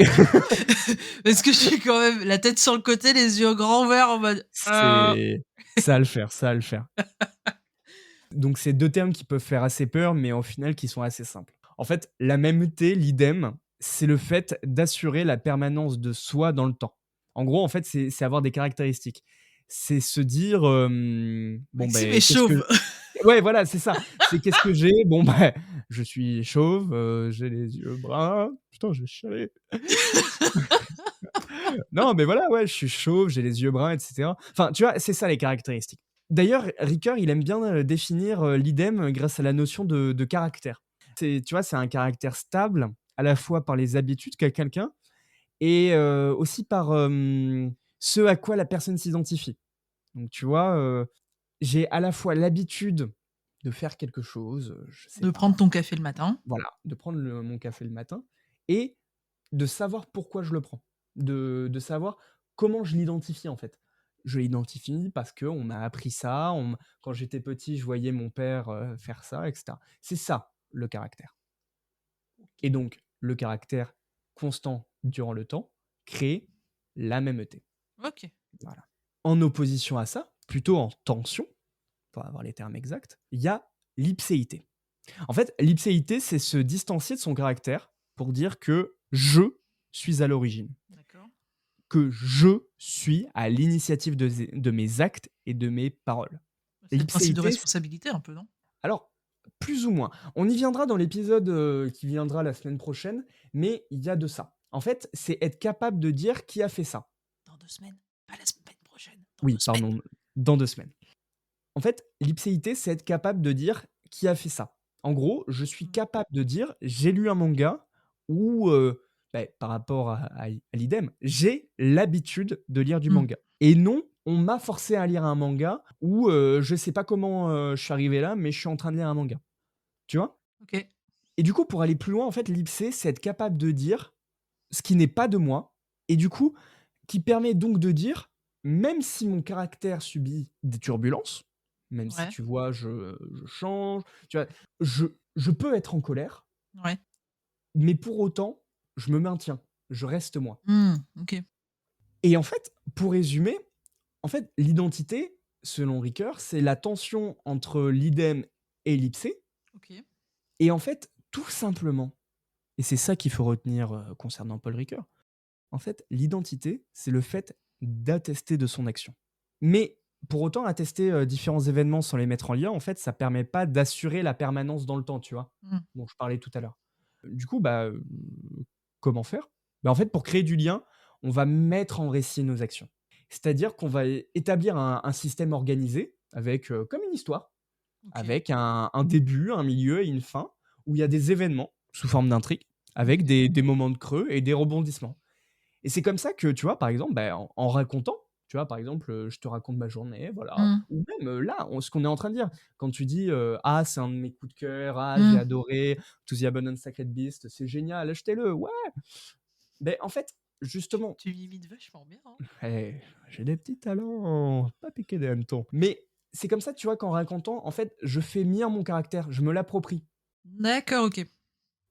Parce que je suis quand même la tête sur le côté, les yeux grands ouverts en mode c'est ça va le faire, ça va le faire. Donc c'est deux termes qui peuvent faire assez peur, mais au final qui sont assez simples. En fait, la mêmeté, l'idem, c'est le fait d'assurer la permanence de soi dans le temps. En gros, en fait, c'est avoir des caractéristiques. C'est se dire, bon Maxime ben, est qu'est-ce que chauve. ouais, voilà, c'est ça. C'est qu'est-ce que j'ai? Bon ben, je suis chauve, j'ai les yeux bruns. Putain, je vais chialer. Non, mais voilà, ouais, je suis chauve, j'ai les yeux bruns, et cetera. Enfin, tu vois, c'est ça les caractéristiques. D'ailleurs, Ricoeur, il aime bien définir l'idem grâce à la notion de caractère. Tu vois, c'est un caractère stable, à la fois par les habitudes qu'a quelqu'un et aussi par ce à quoi la personne s'identifie. Donc, tu vois, j'ai à la fois l'habitude de faire quelque chose, je sais De pas, prendre ton café le matin. voilà, de prendre mon café le matin et de savoir pourquoi je le prends. De savoir comment je l'identifie, en fait. Je l'identifie parce qu'on m'a appris ça, quand j'étais petit, je voyais mon père faire ça, etc. C'est ça, le caractère. Et donc, le caractère constant durant le temps crée la mêmeté. OK. Voilà. En opposition à ça, plutôt en tension, pour avoir les termes exacts, il y a l'ipséité. En fait, l'ipséité, c'est se distancier de son caractère pour dire que je suis à l'origine, D'accord. que je suis à l'initiative de mes actes et de mes paroles. C'est le principe de L'ipséité, responsabilité un peu, non? alors, plus ou moins. On y viendra dans l'épisode qui viendra la semaine prochaine, mais il y a de ça. En fait, c'est être capable de dire qui a fait ça. Dans 2 semaines, pas la semaine prochaine, dans Oui, 2 semaines. pardon, dans 2 semaines. En fait, l'ipséité, c'est être capable de dire qui a fait ça. En gros, je suis capable de dire j'ai lu un manga ou par rapport à l'idem, j'ai l'habitude de lire du Mmh. manga. Et non, on m'a forcé à lire un manga ou je sais pas comment je suis arrivé là, mais je suis en train de lire un manga. Tu vois? OK. Et du coup, pour aller plus loin, en fait, l'ipsé, c'est être capable de dire ce qui n'est pas de moi et du coup, qui permet donc de dire, même si mon caractère subit des turbulences, même si Ouais. tu vois, je change, tu vois, je peux être en colère, Ouais. mais pour autant, je me maintiens, je reste moi. Mmh. OK. Et en fait, pour résumer, en fait, l'identité, selon Ricoeur, c'est la tension entre l'idem et l'ipsé. OK. Et en fait, tout simplement, et c'est ça qu'il faut retenir concernant Paul Ricoeur, en fait, l'identité, c'est le fait d'attester de son action. Mais pour autant, attester différents événements sans les mettre en lien, en fait, ça permet pas d'assurer la permanence dans le temps, tu vois, Mmh. dont je parlais tout à l'heure. Du coup, comment faire? Bah, en fait, pour créer du lien, on va mettre en récit nos actions. C'est-à-dire qu'on va établir un système organisé avec, comme une histoire, OK. avec un début, un milieu et une fin, où il y a des événements sous forme d'intrigue, avec OK. des moments de creux et des rebondissements. Et c'est comme ça que, tu vois, par exemple, en racontant, tu vois, par exemple, je te raconte ma journée, voilà, Mmh. ou même là, ce qu'on est en train de dire. Quand tu dis ah, c'est un de mes coups de cœur, ah, j'ai Mmh. adoré, To the Abandoned Sacred Beast, c'est génial, achetez-le, ouais. Ben, en fait, justement, Tu l'imites vachement bien, hein. eh, j'ai des petits talents, pas piquer des hannetons. Mais c'est comme ça, tu vois, qu'en racontant, en fait, je fais mien mon caractère, je me l'approprie. D'accord, OK.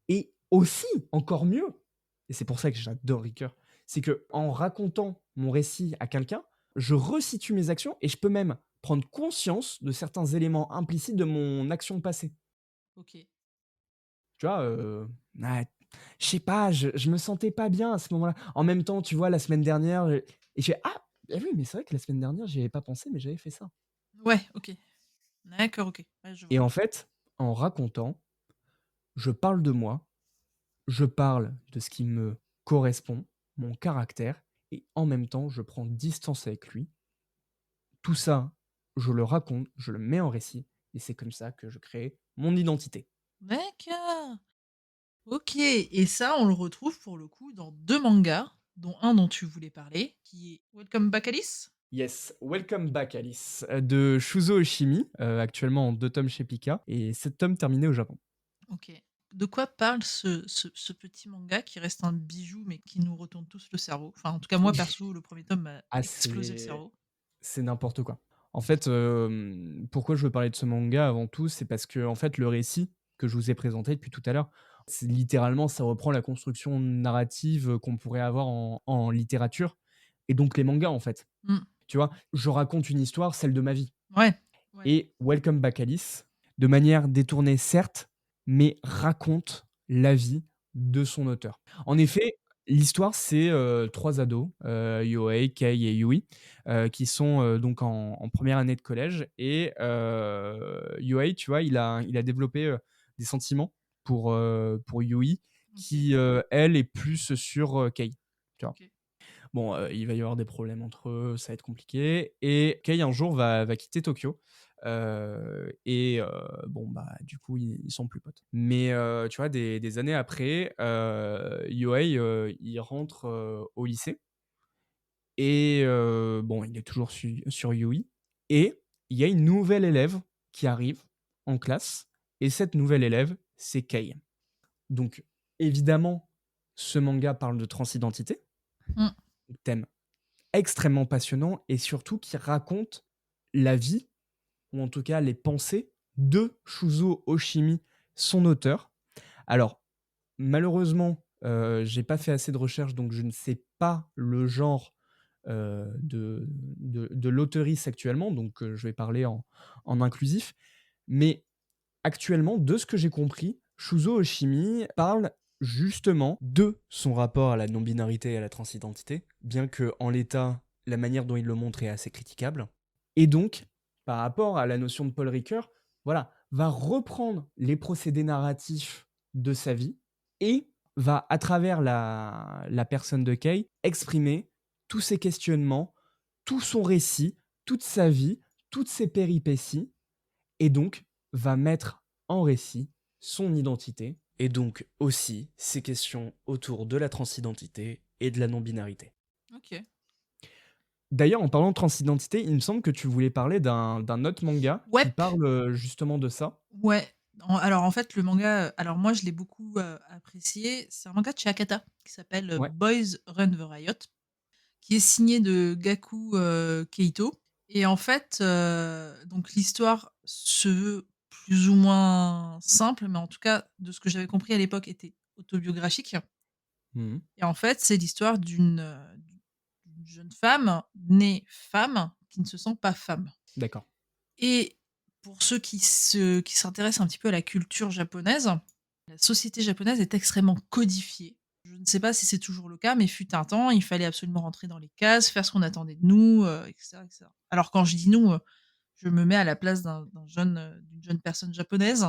Et aussi, encore mieux, et c'est pour ça que j'adore Ricoeur, c'est que en racontant mon récit à quelqu'un, je resitue mes actions et je peux même prendre conscience de certains éléments implicites de mon action passée. OK. Tu vois, ouais, je sais pas, je me sentais pas bien à ce moment-là. En même temps, tu vois, la semaine dernière, et j'ai «Ah! Ah oui, mais c'est vrai que la semaine dernière, j'y avais pas pensé, mais j'avais fait ça. Ouais, OK. D'accord, OK. Ouais, je Et vois. en fait, en racontant, je parle de moi, je parle de ce qui me correspond, mon caractère, et en même temps, je prends distance avec lui. Tout ça, je le raconte, je le mets en récit, et c'est comme ça que je crée mon identité. D'accord. OK et ça, on le retrouve pour le coup dans 2 mangas, dont un dont tu voulais parler, qui est Welcome Back Alice? Yes, Welcome Back Alice, de Shuzo Oshimi, actuellement en 2 tomes chez Pika et 7 tomes terminés au Japon. OK. De quoi parle ce petit manga qui reste un bijou, mais qui nous retourne tous le cerveau? Enfin, en tout cas, moi, perso, le premier tome m'a Ah, explosé le cerveau. c'est n'importe quoi. En fait, pourquoi je veux parler de ce manga avant tout? C'est parce que en fait, le récit que je vous ai présenté depuis tout à l'heure, c'est littéralement, ça reprend la construction narrative, qu'on pourrait avoir en littérature et donc les mangas, en fait. Mmh. Tu vois? Je raconte une histoire, celle de ma vie. Ouais. Ouais. Et Welcome Back Alice, de manière détournée certes, mais raconte la vie de son auteur. En effet, l'histoire, c'est 3 ados, Yohei, Kei et Yui, qui sont, donc en 1re année de collège et Yohei, tu vois, il a développé, des sentiments pour Yui OK. qui, elle, est plus sur, Kei, tu vois? OK. Bon, il va y avoir des problèmes entre eux, ça va être compliqué et Kei un jour va quitter Tokyo, et bon, bah, du coup, ils sont plus potes. Mais tu vois, des années après, Yohei, il rentre, au lycée et bon, il est toujours sur Yui et il y a une nouvelle élève qui arrive en classe et cette nouvelle élève, c'est Kei. Donc évidemment, ce manga parle de transidentité, Mmh. thème extrêmement passionnant et surtout qui raconte la vie, ou en tout cas les pensées de Shuzo Oshimi, son auteur. Alors, malheureusement, j'ai pas fait assez de recherches, donc je ne sais pas le genre de l'auteurice actuellement, donc je vais parler en inclusif. Mais actuellement, de ce que j'ai compris, Shuzo Oshimi parle justement de son rapport à la non-binarité et à la transidentité, bien que en l'état, la manière dont il le montre est assez critiquable. Et donc, par rapport à la notion de Paul Ricoeur, voilà, va reprendre les procédés narratifs de sa vie et va, à travers la personne de Kei, exprimer tous ses questionnements, tout son récit, toute sa vie, toutes ses péripéties, et donc va mettre en récit son identité et donc aussi ses questions autour de la transidentité et de la non-binarité. OK. D'ailleurs, en parlant de transidentité, il me semble que tu voulais parler d'un autre manga qui Ouais. parle justement de ça. Ouais. Alors, en fait, le manga, alors moi, je l'ai beaucoup, apprécié. C'est un manga de chez Akata qui s'appelle, Ouais. Boys Run the Riot, qui est signé de Gaku, Keito et en fait, donc l'histoire se veut plus ou moins simple, mais en tout cas, de ce que j'avais compris à l'époque, était autobiographique Mhm. et en fait, c'est l'histoire d'une jeune femme, née femme, qui ne se sent pas femme. D'accord. Et pour ceux qui s'intéressent un petit peu à la culture japonaise, la société japonaise est extrêmement codifiée. Je ne sais pas si c'est toujours le cas, mais fut un temps, il fallait absolument rentrer dans les cases, faire ce qu'on attendait de nous, et cetera, et cetera. Alors quand je dis «nous», je me mets à la place d'une jeune personne japonaise,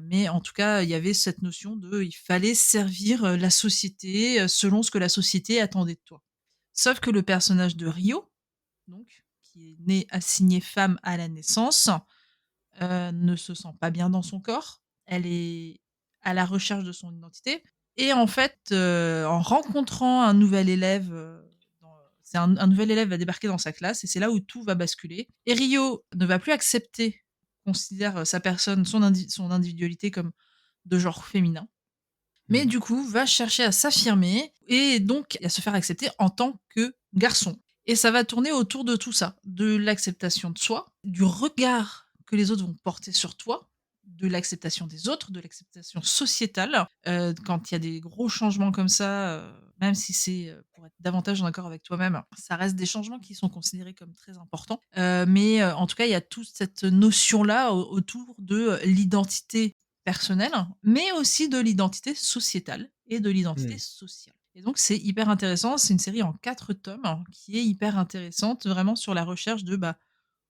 mais en tout cas, il y avait cette notion de il fallait servir, la société, selon ce que la société attendait de toi. Sauf que le personnage de Rio, donc, qui est née assignée femme à la naissance, ne se sent pas bien dans son corps. Elle est à la recherche de son identité et en fait, en rencontrant un nouvel élève, c'est un nouvel élève va débarquer dans sa classe et c'est là où tout va basculer et Rio ne va plus accepter, considère, sa personne, son individualité comme de genre féminin, mais Mhm. du coup va chercher à s'affirmer et donc à se faire accepter en tant que garçon. Et ça va tourner autour de tout ça, de l'acceptation de soi, du regard que les autres vont porter sur toi, de l'acceptation des autres, de l'acceptation sociétale. Quand il y a des gros changements comme ça, même si c'est, pour être davantage en accord avec toi-même, ça reste des changements qui sont considérés comme très importants. Mais en tout cas, il y a toute cette notion-là autour de l'identité personnelle, mais aussi de l'identité sociétale et de l'identité Mhm. sociale. Et donc c'est hyper intéressant. C'est une série en 4 tomes hein, qui est hyper intéressante, vraiment sur la recherche de, bah,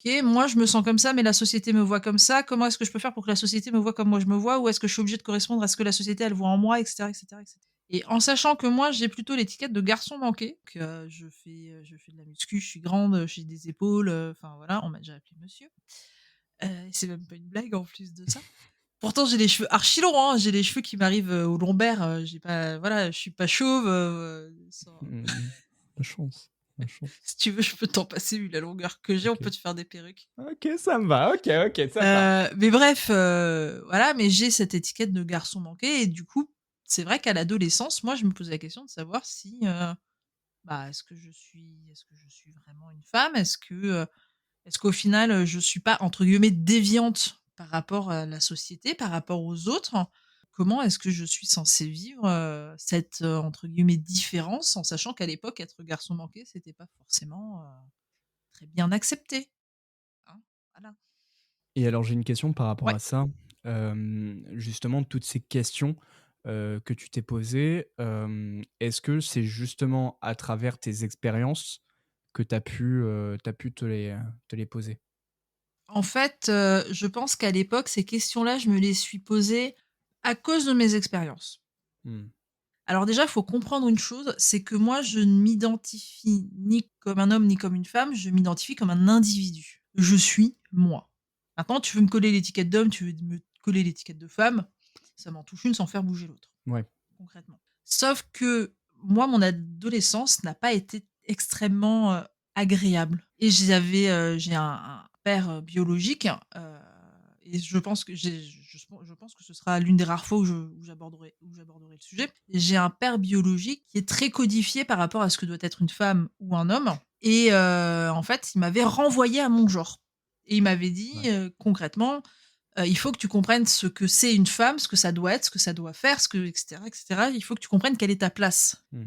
OK, moi je me sens comme ça, mais la société me voit comme ça. Comment est-ce que je peux faire pour que la société me voit comme moi je me vois? Ou est-ce que je suis obligée de correspondre à ce que la société elle voit en moi? Et cetera, et cetera, et cetera. Et en sachant que moi j'ai plutôt l'étiquette de garçon manqué, que, je fais de la muscu, je suis grande, j'ai des épaules, enfin voilà, on m'a déjà appelé monsieur. C'est même pas une blague en plus de ça. Pourtant, j'ai les cheveux archi longs, hein, j'ai les cheveux qui m'arrivent, aux lombaires, j'ai pas voilà, je suis pas chauve, sans Mmh. La chance, la chance. si tu veux, je peux t'en passer vu la longueur que j'ai, on OK. peut te faire des perruques. OK, ça me va. OK, OK, ça part. Mais bref, voilà, mais j'ai cette étiquette de garçon manqué et du coup, c'est vrai qu'à l'adolescence, moi, je me posais la question de savoir si, bah, est-ce que je suis vraiment une femme? Est-ce qu'au final, je suis pas entre guillemets «déviante» par rapport à la société, par rapport aux autres? Comment est-ce que je suis censée vivre, cette, entre guillemets «différence» en sachant qu'à l'époque, être garçon manqué, c'était pas forcément, très bien accepté, hein? Voilà. Et alors j'ai une question par rapport Ouais. à ça. Justement, toutes ces questions, que tu t'es posées, est-ce que c'est justement à travers tes expériences que tu pu te les poser? En fait, je pense qu'à l'époque, ces questions-là, je me les suis posées à cause de mes expériences. Mmh. Alors déjà, il faut comprendre une chose, c'est que moi, je ne m'identifie ni comme un homme, ni comme une femme, je m'identifie comme un individu. Je suis moi. Maintenant, tu veux me coller l'étiquette d'homme, tu veux me coller l'étiquette de femme, ça m'en touche une sans faire bouger l'autre, Ouais. concrètement. Sauf que moi, mon adolescence n'a pas été extrêmement, agréable et j'ai un père, biologique, et je pense que ce sera l'une des rares fois où j'aborderai le sujet. J'ai un père biologique qui est très codifié par rapport à ce que doit être une femme ou un homme et en fait, il m'avait renvoyé à mon genre et il m'avait dit, Ouais. concrètement: «Il faut que tu comprennes ce que c'est une femme, ce que ça doit être, ce que ça doit faire, ce que et cetera, et cetera. Il faut que tu comprennes quelle est ta place». Mmh.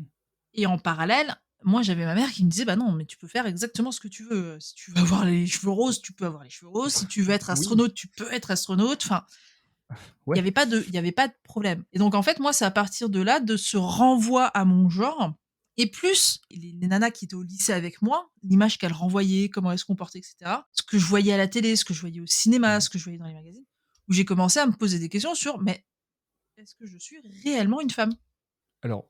Et en parallèle, moi, j'avais ma mère qui me disait: «Bah non, mais tu peux faire exactement ce que tu veux. Si tu veux avoir les cheveux roses, tu peux avoir les cheveux roses. Si tu veux être Oui, astronaute, tu peux être astronaute». Enfin, il y ouais. avait pas de il y avait pas de problème. Et donc en fait, moi, c'est à partir de là, de ce renvoi à mon genre et plus les nanas qui étaient au lycée avec moi, l'image qu'elles renvoyaient, comment elles se comportaient et cetera. Ce que je voyais à la télé, ce que je voyais au cinéma, Mmh. ce que je voyais dans les magazines, où j'ai commencé à me poser des questions sur: «Mais est-ce que je suis réellement une femme?» Alors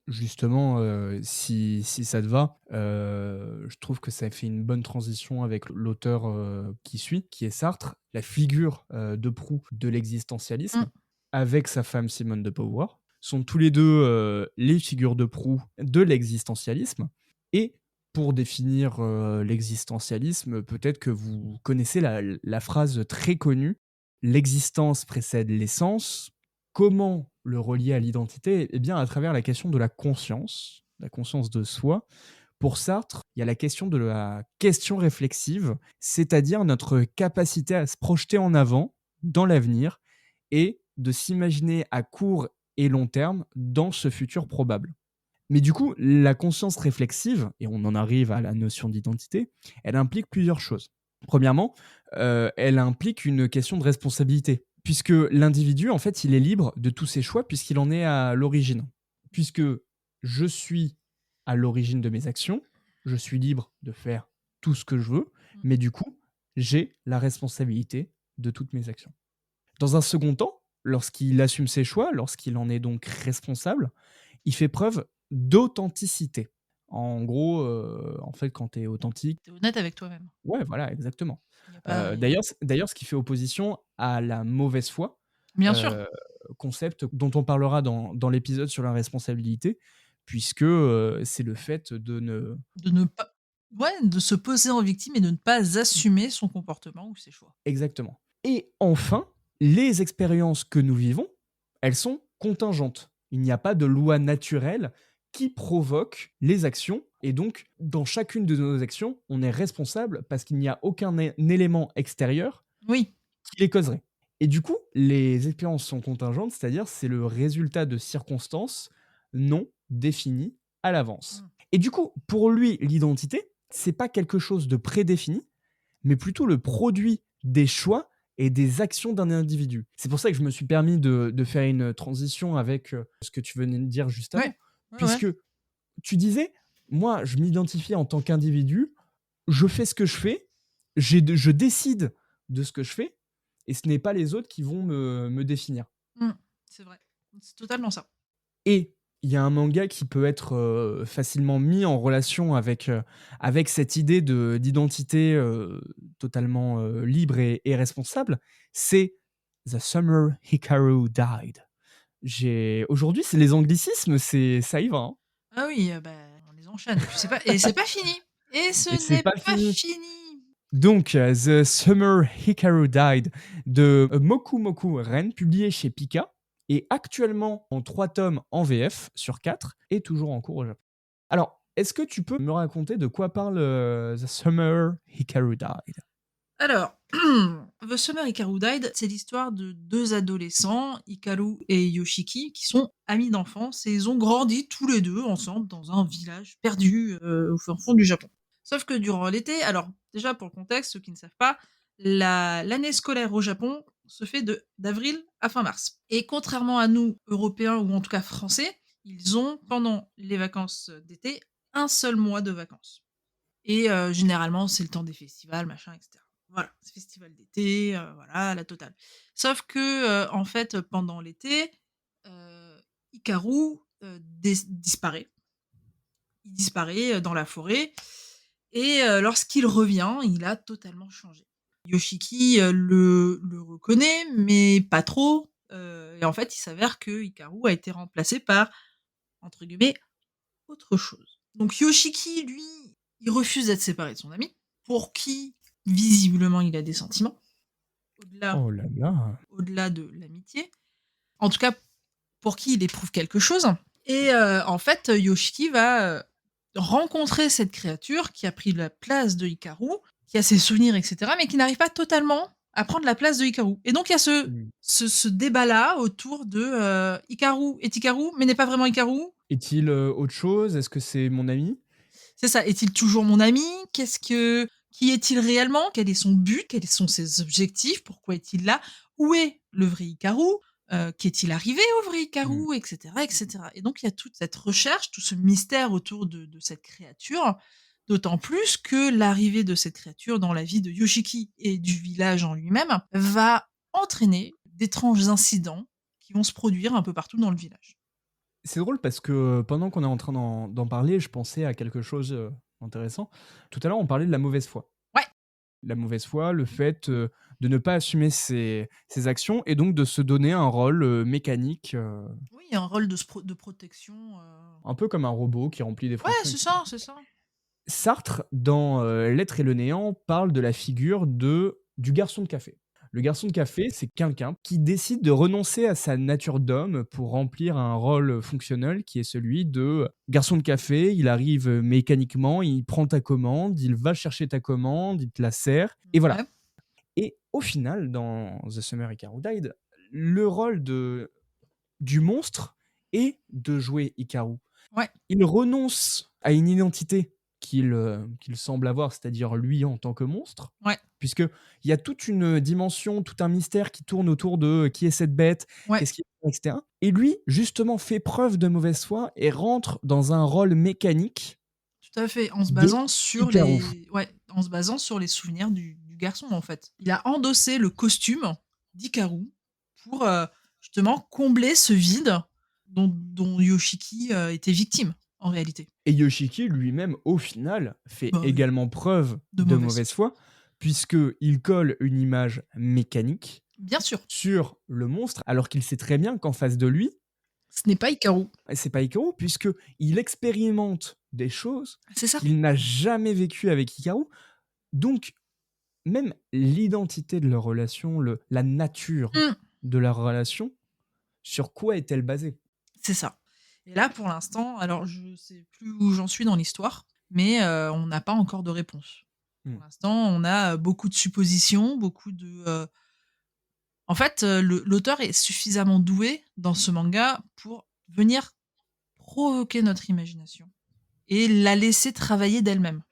justement, si ça te va, je trouve que ça fait une bonne transition avec l'auteur, qui suit, qui est Sartre, la figure, de proue de Mmh. l'existentialisme, avec sa femme Simone de Beauvoir, sont tous les 2 les figures de proue de l'existentialisme. Et pour définir, l'existentialisme, peut-être que vous connaissez la phrase très connue: «L'existence précède l'essence». Comment le relier à l'identité? Eh bien, à travers la question de la conscience de soi. Pour Sartre, il y a la question de la question réflexive, c'est-à-dire notre capacité à se projeter en avant, dans l'avenir, et de s'imaginer à court et long terme dans ce futur probable. Mais du coup, la conscience réflexive, et on en arrive à la notion d'identité, elle implique plusieurs choses. Premièrement, elle implique une question de responsabilité, puisque l'individu, en fait, il est libre de tous ses choix puisqu'il en est à l'origine. Puisque je suis à l'origine de mes actions, je suis libre de faire tout ce que je veux, Mmh. mais du coup, j'ai la responsabilité de toutes mes actions. Dans un second temps, lorsqu'il assume ses choix, lorsqu'il en est donc responsable, il fait preuve d'authenticité. En gros, en fait, quand tu es authentique, Tu honnête avec toi-même. ouais, voilà, exactement. Il y a pas il y a D'ailleurs, ce qui fait opposition à la mauvaise foi, Bien sûr. heu, concept dont on parlera dans l'épisode sur la responsabilité, puisque, c'est le fait de ne De ne pas Ouais, de se poser en victime et de ne pas assumer son comportement ou ses choix. exactement. Et enfin, les expériences que nous vivons, elles sont contingentes. Il n'y a pas de loi naturelle qui provoque les actions et donc dans chacune de nos actions, on est responsable parce qu'il n'y a aucun élément extérieur Oui. qui les causerait. Et du coup, les expériences sont contingentes, c'est-à-dire c'est le résultat de circonstances non définies à l'avance. Mmh. Et du coup, pour lui, l'identité, c'est pas quelque chose de prédéfini, mais plutôt le produit des choix et des actions d'un individu. C'est pour ça que je me suis permis de faire une transition avec ce que tu venais de dire juste avant, Ouais. Ouais, ouais. Puisque tu disais: «Moi, je m'identifie en tant qu'individu, je fais ce que je fais, je décide de ce que je fais et ce n'est pas les autres qui vont me définir». Mmh. C'est vrai. C'est totalement ça. Et il y a un manga qui peut être, facilement mis en relation avec cette idée d'identité, totalement, libre et responsable, c'est The Summer Hikaru Died. J'ai aujourd'hui, c'est les anglicismes, ça y va, hein, Ah oui, bah, on les enchaîne et puis c'est pas fini et ce et c'est n'est pas pas fini. fini! Donc, The Summer Hikaru Died de Moku Moku Ren, publié chez Pika, et actuellement en 3 tomes en VF sur 4 et toujours en cours au Japon. Alors, est-ce que tu peux me raconter de quoi parle The Summer Hikaru Died? Alors, The Summer Hikaru Died, c'est l'histoire de 2 adolescents, Hikaru et Yoshiki, qui sont amis d'enfance et ils ont grandi tous les 2 ensemble dans un village perdu, au fin fond du Japon. Sauf que durant l'été, alors déjà pour le contexte, ceux qui ne savent pas, l'année scolaire au Japon se fait d'avril à fin mars. Et contrairement à nous, Européens ou en tout cas Français, ils ont pendant les vacances d'été, un seul mois de vacances. Et généralement, c'est le temps des festivals, machin, et cetera. Voilà, c'est festival d'été, voilà, la totale. Sauf que, en fait, pendant l'été, Hikaru, disparaît. Il disparaît, dans la forêt et lorsqu'il revient, il a totalement changé. Yoshiki, le reconnaît, mais pas trop, et en fait, il s'avère que Hikaru a été remplacé par, entre guillemets, «autre chose». Donc Yoshiki, lui, il refuse d'être séparé de son ami, pour qui, visiblement, il a des sentiments, au-delà Oh là là! au-delà de l'amitié. En tout cas, pour qui il éprouve quelque chose et en fait, Yoshiki va, rencontrer cette créature qui a pris la place de Hikaru, qui a ses souvenirs et cetera, mais qui n'arrive pas totalement à prendre la place de Hikaru et donc il y a Mmh. ce débat-là autour de, Hikaru est Hikaru, mais n'est pas vraiment Hikaru. Est-il, autre chose? Est-ce que c'est mon ami? C'est ça, est-il toujours mon ami? Qui est-il réellement? Quel est son but? Quels sont ses objectifs? Pourquoi est-il là? Où est le vrai Hikaru? Qu'est-il arrivé au vrai Mmh. Hikaru? Et cetera, et cetera. Et donc il y a toute cette recherche, tout ce mystère autour de cette créature, d'autant plus que l'arrivée de cette créature dans la vie de Yoshiki et du village en lui-même va entraîner d'étranges incidents qui vont se produire un peu partout dans le village. C'est drôle parce que pendant qu'on est en train d'en parler, je pensais à quelque chose, d'intéressant. Tout à l'heure, on parlait de la mauvaise foi. Ouais. La mauvaise foi, le fait, de ne pas assumer ses actions et donc de se donner un rôle, mécanique, Oui, un rôle de protection, un peu comme un robot qui remplit des ouais, fonctions et c'est cetera. ça, c'est ça. Sartre, dans, L'être et le néant, parle de la figure du garçon de café. Le garçon de café, c'est quelqu'un qui décide de renoncer à sa nature d'homme pour remplir un rôle fonctionnel qui est celui de garçon de café. Il arrive, mécaniquement, il prend ta commande, il va chercher ta commande, il te la sert et voilà. Ouais. Et au final, dans The Summer Hikaru Died, le rôle du monstre est de jouer Hikaru. Ouais. Il renonce à une identité qu'il semble avoir, c'est-à-dire lui en tant que monstre, Ouais. puisqu'il y a toute une dimension, tout un mystère qui tourne autour de qui est cette bête, Ouais, qu'est-ce qu'il fait, etc. Et lui, justement, fait preuve de mauvaise foi et rentre dans un rôle mécanique tout à fait, de Hikaru. en se basant sur les souvenirs du garçon, en fait. Il a endossé le costume d'Hikaru pour, justement combler ce vide dont Yoshiki, était victime, en réalité. Et Yoshiki lui-même, au final, fait Bah, oui, également preuve de de mauvaise mauvaise foi, puisqu'il colle une image mécanique bien sûr, sur le monstre, alors qu'il sait très bien qu'en face de lui, ce n'est pas Hikaru. c'est pas Hikaru, puisqu'il expérimente des choses C'est ça. qu'il n'a jamais vécues avec Hikaru. Donc, même l'identité de leur relation, la nature Mmh, de leur relation, sur quoi est-elle basée? c'est ça. Et là, pour l'instant, alors je sais plus où j'en suis dans l'histoire, mais on n'a pas encore de réponse. Mmh. Pour l'instant, on a, beaucoup de suppositions, beaucoup de, en fait, l'auteur est suffisamment doué dans ce manga pour venir provoquer notre imagination et la laisser travailler d'elle-même.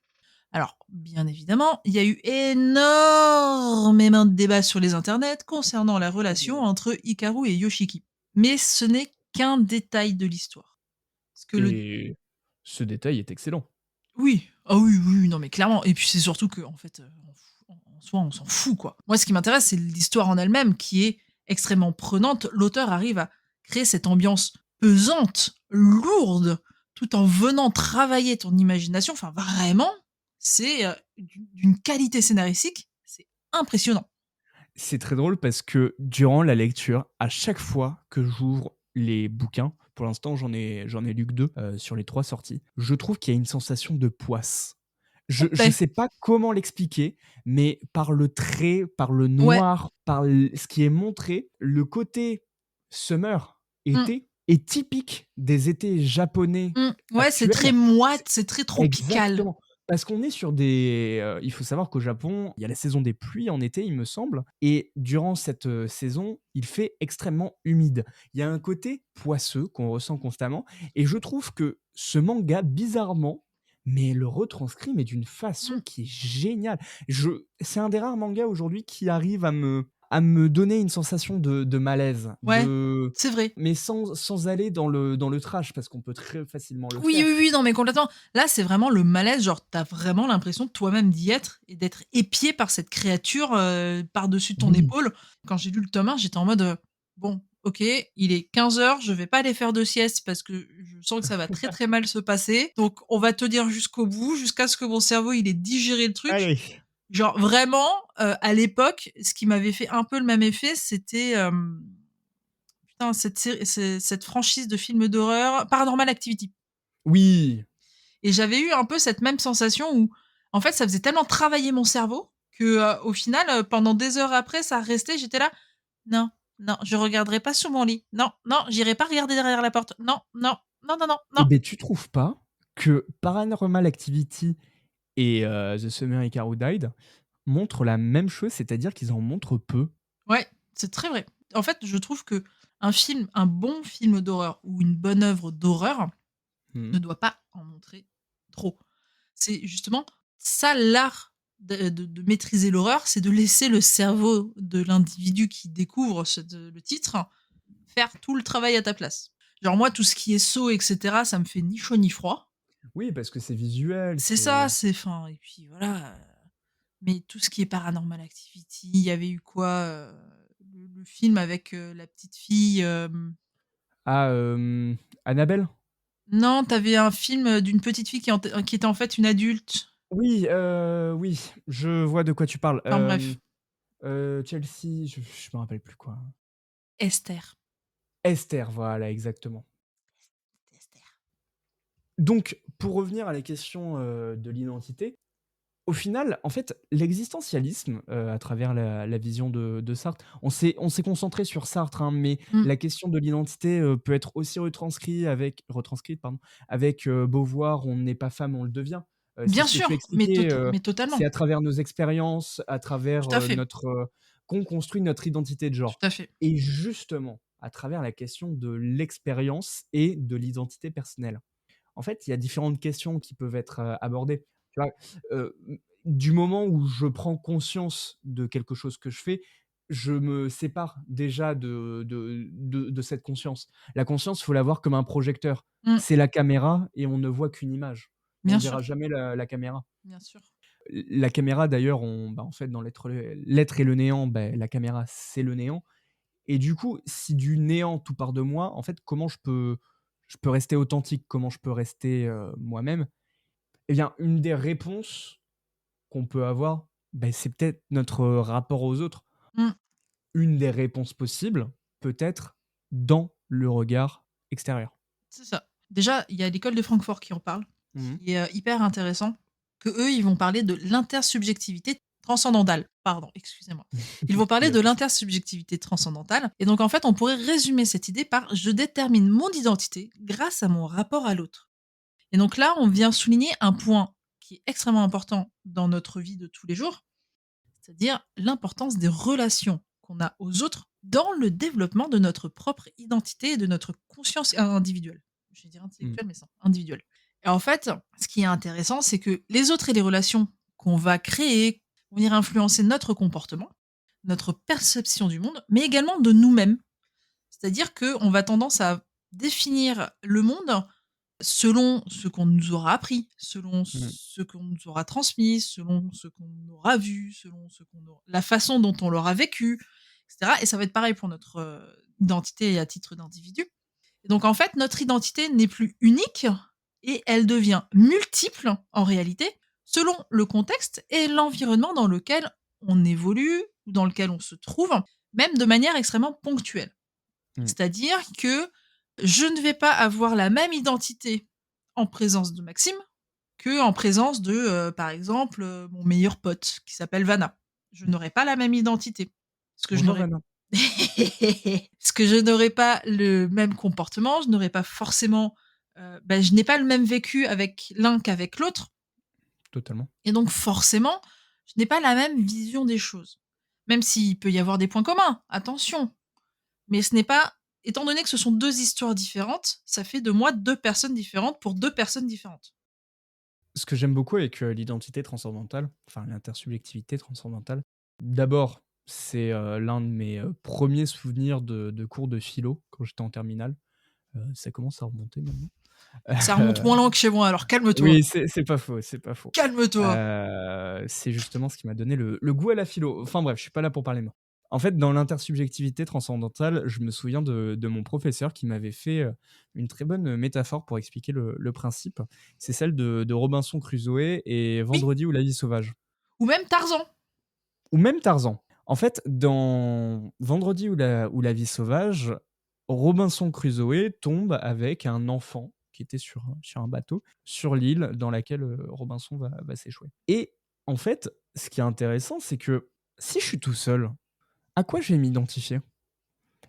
Alors, bien évidemment, il y a eu énormément de débats sur les internets concernant la relation entre Hikaru et Yoshiki. Mais ce n'est qu'un détail de l'histoire. Parce que le Et ce détail est excellent. oui, ah oui, oui, oui, non, mais clairement. Et puis c'est surtout que en fait, en soi, on s'en fout, quoi. Moi, ce qui m'intéresse, c'est l'histoire en elle-même qui est extrêmement prenante. L'auteur arrive à créer cette ambiance pesante, lourde, tout en venant travailler ton imagination. Enfin, vraiment, c'est, d'une qualité scénaristique, c'est impressionnant. C'est très drôle parce que durant la lecture, à chaque fois que j'ouvre les bouquins, pour l'instant j'en ai lu que 2 sur les 3 sorties, je trouve qu'il y a une sensation de poisse. Je Complet. sais pas comment l'expliquer, mais par le trait, par le Ouais. noir, par l ce qui est montré, le côté summer, Mmh. été, est typique des étés japonais Mmh. Ouais, c'est très actuels. moite, c'est très tropical. Exactement. Parce qu'on est sur des, il faut savoir qu'au Japon, il y a la saison des pluies en été, il me semble, et durant cette, saison, il fait extrêmement humide. Il y a un côté poisseux qu'on ressent constamment et je trouve que ce manga, bizarrement, mais le retranscrit, mais d'une façon Mmh. qui est géniale. Je C'est un des rares mangas aujourd'hui qui arrive à me donner une sensation de malaise, Ouais, c'est vrai. mais sans aller dans le trash parce qu'on peut très facilement le Oui, faire. oui, oui, non, mais complètement. Là, c'est vraiment le malaise, genre, tu vraiment l'impression de toi-même d'y être et d'être épié par cette créature, par-dessus ton Oui. épaule. Quand j'ai lu le tome 1, j'étais en mode, «Bon, OK, il est 15 heures, je vais pas aller faire de sieste parce que je sens que ça va très, très mal se passer. Donc on va tenir jusqu'au bout, jusqu'à ce que mon cerveau, il ait digéré le truc». Allez! Genre vraiment, à l'époque, ce qui m'avait fait un peu le même effet, c'était, putain, cette franchise de films d'horreur, Paranormal Activity. Oui! Et j'avais eu un peu cette même sensation où, en fait, ça faisait tellement travailler mon cerveau que, au final, pendant des heures après, ça restait, j'étais là: «Non, non, je regarderai pas sous mon lit. Non, non, j'irai pas regarder derrière la porte. Non, non, non, non, non, Et non». beh, tu trouves pas que Paranormal Activity et The Summer Ikaru Died montrent la même chose, c'est-à-dire qu'ils en montrent peu? Ouais, c'est très vrai. En fait, je trouve que un bon film d'horreur ou une bonne œuvre d'horreur Mmh. ne doit pas en montrer trop. C'est justement ça l'art de maîtriser l'horreur, c'est de laisser le cerveau de l'individu qui découvre le titre faire tout le travail à ta place. Genre moi, tout ce qui est saut, et cetera, ça me fait ni chaud ni froid. Oui, parce que c'est visuel, C'est ça, c'est c'est fin et puis voilà, mais tout ce qui est Paranormal Activity, il y avait eu quoi, le film avec, la petite fille, ah, Annabelle? non, t'avais un film, d'une petite fille qui était en fait une adulte. Oui, oui, je vois de quoi tu parles. Enfin bref, Chelsea, je me rappelle plus quoi. Esther. Esther, voilà, exactement. Esther. Donc, pour revenir à la question, de l'identité, au final, en fait, l'existentialisme, à travers la vision de Sartre, on s'est concentré sur Sartre, hein, mais Mmh. la question de l'identité, peut être aussi retranscrite, pardon, avec, Beauvoir: «On n'est pas femme, on le devient». C'est Bien ce que tu sûr, mais expliquais, totalement. c'est à travers nos expériences, à travers, Tout à fait, notre, qu'on construit notre identité de genre tout à fait. et justement, à travers la question de l'expérience et de l'identité personnelle. En fait, il y a différentes questions qui peuvent être, abordées. Tu vois? Du moment où je prends conscience de quelque chose que je fais, je me sépare déjà de cette conscience. La conscience, faut la voir comme un projecteur. Mmh. C'est la caméra et on ne voit qu'une image. On Bien ne sûr, verra jamais la caméra. bien sûr. La caméra d'ailleurs, en fait, dans l'être et le néant, la caméra, c'est le néant et du coup, si du néant tout part de moi, en fait, comment je peux rester authentique? Comment je peux rester, moi-même? Eh bien, une des réponses qu'on peut avoir, c'est peut-être notre, rapport aux autres. Mmh, Une des réponses possibles, peut-être dans le regard extérieur. c'est ça. Déjà, il y a l'école de Francfort qui en parle, Mmh mh. qui est, hyper intéressant, que eux, ils vont parler de l'intersubjectivité transcendantale. Pardon, excusez-moi. Ils vont Il parler y a de pas de souci. l'intersubjectivité transcendantale et donc en fait, on pourrait résumer cette idée par: «Je détermine mon identité grâce à mon rapport à l'autre». Et donc là, on vient souligner un point qui est extrêmement important dans notre vie de tous les jours, c'est-à-dire l'importance des relations qu'on a aux autres dans le développement de notre propre identité et de notre conscience individuelle. Je vais dire Mmh. intellectuelle, mais sans individuelle. Et en fait, ce qui est intéressant, c'est que les autres et les relations qu'on va créer vont venir influencer notre comportement, notre perception du monde, mais également de nous-mêmes. C'est-à-dire qu'on va tendance à définir le monde selon ce qu'on nous aura appris, selon Mmh. ce qu'on nous aura transmis, selon ce qu'on aura vu, selon la façon dont on l'aura vécu, etc. Et ça va être pareil pour notre identité à titre d'individu. Et donc en fait, notre identité n'est plus unique et elle devient multiple en réalité selon le contexte et l'environnement dans lequel on évolue ou dans lequel on se trouve, même de manière extrêmement ponctuelle. Mmh. C'est-à-dire que je ne vais pas avoir la même identité en présence de Maxime que en présence de, par exemple, mon meilleur pote qui s'appelle Vanna. Je n'aurai pas la même identité. Parce que je Bonjour n'aurai Vanna. parce que je n'aurai pas le même comportement, je n'aurai pas forcément, je n'ai pas le même vécu avec l'un qu'avec l'autre Totalement. et donc forcément, je n'ai pas la même vision des choses. Même s'il peut y avoir des points communs, attention. Mais ce n'est pas étant donné que ce sont 2 histoires différentes, ça fait de moi 2 personnes différentes pour 2 personnes différentes. Ce que j'aime beaucoup avec, l'identité transcendantale, enfin l'intersubjectivité transcendantale, d'abord, c'est, l'un de mes, 1ers souvenirs de cours de philo quand j'étais en terminale. Ça commence à remonter maintenant. Ça remonte moins loin que chez moi, alors calme-toi. Oui, c'est pas faux, c'est pas faux. Calme-toi. C'est justement ce qui m'a donné le goût à la philo. Enfin bref, je suis pas là pour parler de moi. En fait, dans l'intersubjectivité transcendantale, je me souviens de mon professeur qui m'avait fait, une très bonne, métaphore pour expliquer le principe. C'est celle de Robinson Crusoe et Oui, Vendredi ou la vie sauvage. ou même Tarzan. Ou même Tarzan. En fait, dans Vendredi ou la vie sauvage, Robinson Crusoe tombe avec un enfant qui était sur un bateau, sur l'île dans laquelle Robinson va s'échouer. Et en fait, ce qui est intéressant, c'est que si je suis tout seul, à quoi je vais m'identifier?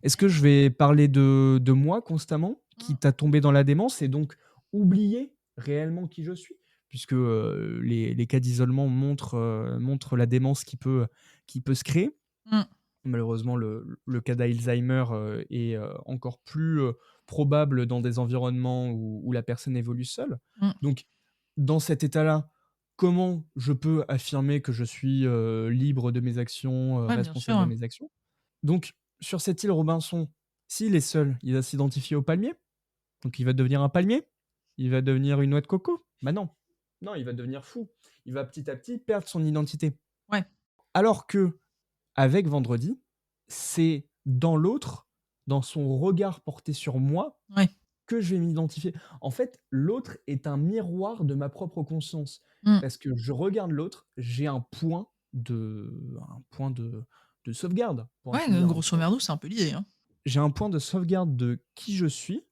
Est-ce que je vais parler de moi constamment, Mmh, quitte à tomber dans la démence et donc oublier réellement qui je suis? Puisque, les cas d'isolement montrent la démence qui peut se créer. mmh, Malheureusement, le cas d'Alzheimer, est, encore plus, probable dans des environnements où la personne évolue seule. mmh. Donc dans cet état-là, comment je peux affirmer que je suis, libre de mes actions, Ouais, bien responsable de sûr. mes actions? Donc sur cette île Robinson, s'il est seul, il va s'identifier au palmier, donc il va devenir un palmier? Il va devenir une noix de coco? Bah non. Non, il va devenir fou. Il va petit à petit perdre son identité. Ouais, Alors que avec Vendredi, c'est dans l'autre, dans son regard porté sur moi, ouais. que je vais m'identifier. En fait, l'autre est un miroir de ma propre conscience. Mmh. Parce que je regarde l'autre, j'ai un point de sauvegarde, pour Ouais, ainsi dire. grosso merdo, c'est un peu l'idée, hein. J'ai un point de sauvegarde de qui je suis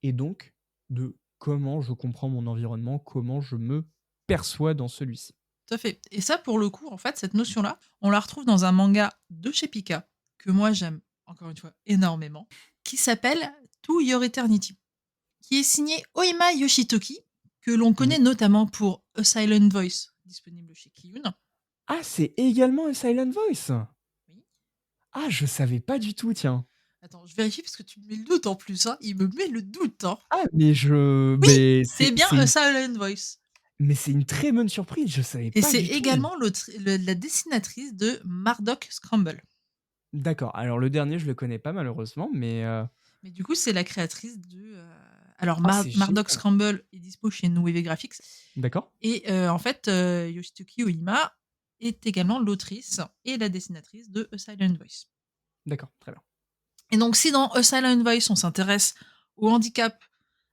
et donc de comment je comprends mon environnement, comment je me perçois dans celui-ci. Tout à fait. Et ça, pour le coup, en fait, cette notion-là, on la retrouve dans un manga de chez Pika, que moi j'aime, encore une fois, énormément, qui s'appelle To Your Eternity, qui est signé Oima Yoshitoki, que l'on Mmh. connaît notamment pour A Silent Voice, disponible chez Kiyun. Ah, c'est également un Silent Voice? Oui. Ah, je savais pas du tout, tiens. Attends, je vérifie parce que tu me mets le doute en plus, hein. Il me met le doute, hein. Ah, Oui, mais c'est bien A Silent Voice. c'est une très bonne surprise, je savais Et pas c'est du tout. également la dessinatrice de Marduk Scramble. D'accord, alors le dernier, je le connais pas malheureusement, mais Mais du coup, c'est la créatrice de. Alors, ah, c'est Marduk génial. Scramble est dispo chez Nueve Graphics. D'accord, Et en fait, Yoshitoki Oima est également l'autrice et la dessinatrice de A Silent Voice. d'accord, très bien. Et donc, si dans A Silent Voice, on s'intéresse au handicap,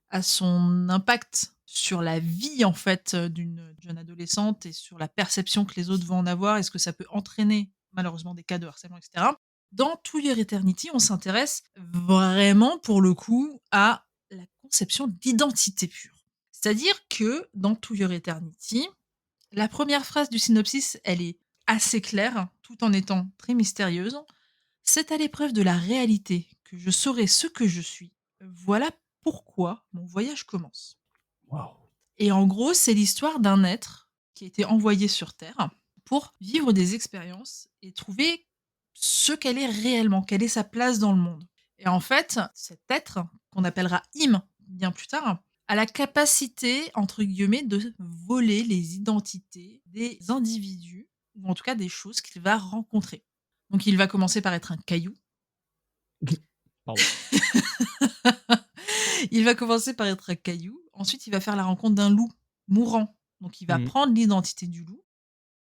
à son impact sur la vie, en fait, d'une jeune adolescente et sur la perception que les autres vont en avoir et ce que ça peut entraîner, malheureusement, des cas de harcèlement, etc. Dans To Your Eternity, on s'intéresse vraiment, pour le coup, à la conception d'identité pure. C'est-à-dire que dans To Your Eternity, la première phrase du synopsis, elle est assez claire, tout en étant très mystérieuse. C'est à l'épreuve de la réalité que je saurai ce que je suis. Voilà pourquoi mon voyage commence. Waouh! Et en gros, c'est l'histoire d'un être qui a été envoyé sur Terre pour vivre des expériences et trouver ce qu'elle est réellement, quelle est sa place dans le monde. Et en fait, cet être, qu'on appellera Im bien plus tard, a la capacité, entre guillemets, de voler les identités des individus, ou en tout cas des choses qu'il va rencontrer. Donc il va commencer par être un caillou. Pardon. Il va commencer par être un caillou, Ensuite, il va faire la rencontre d'un loup mourant. Donc il va Mmh. prendre l'identité du loup.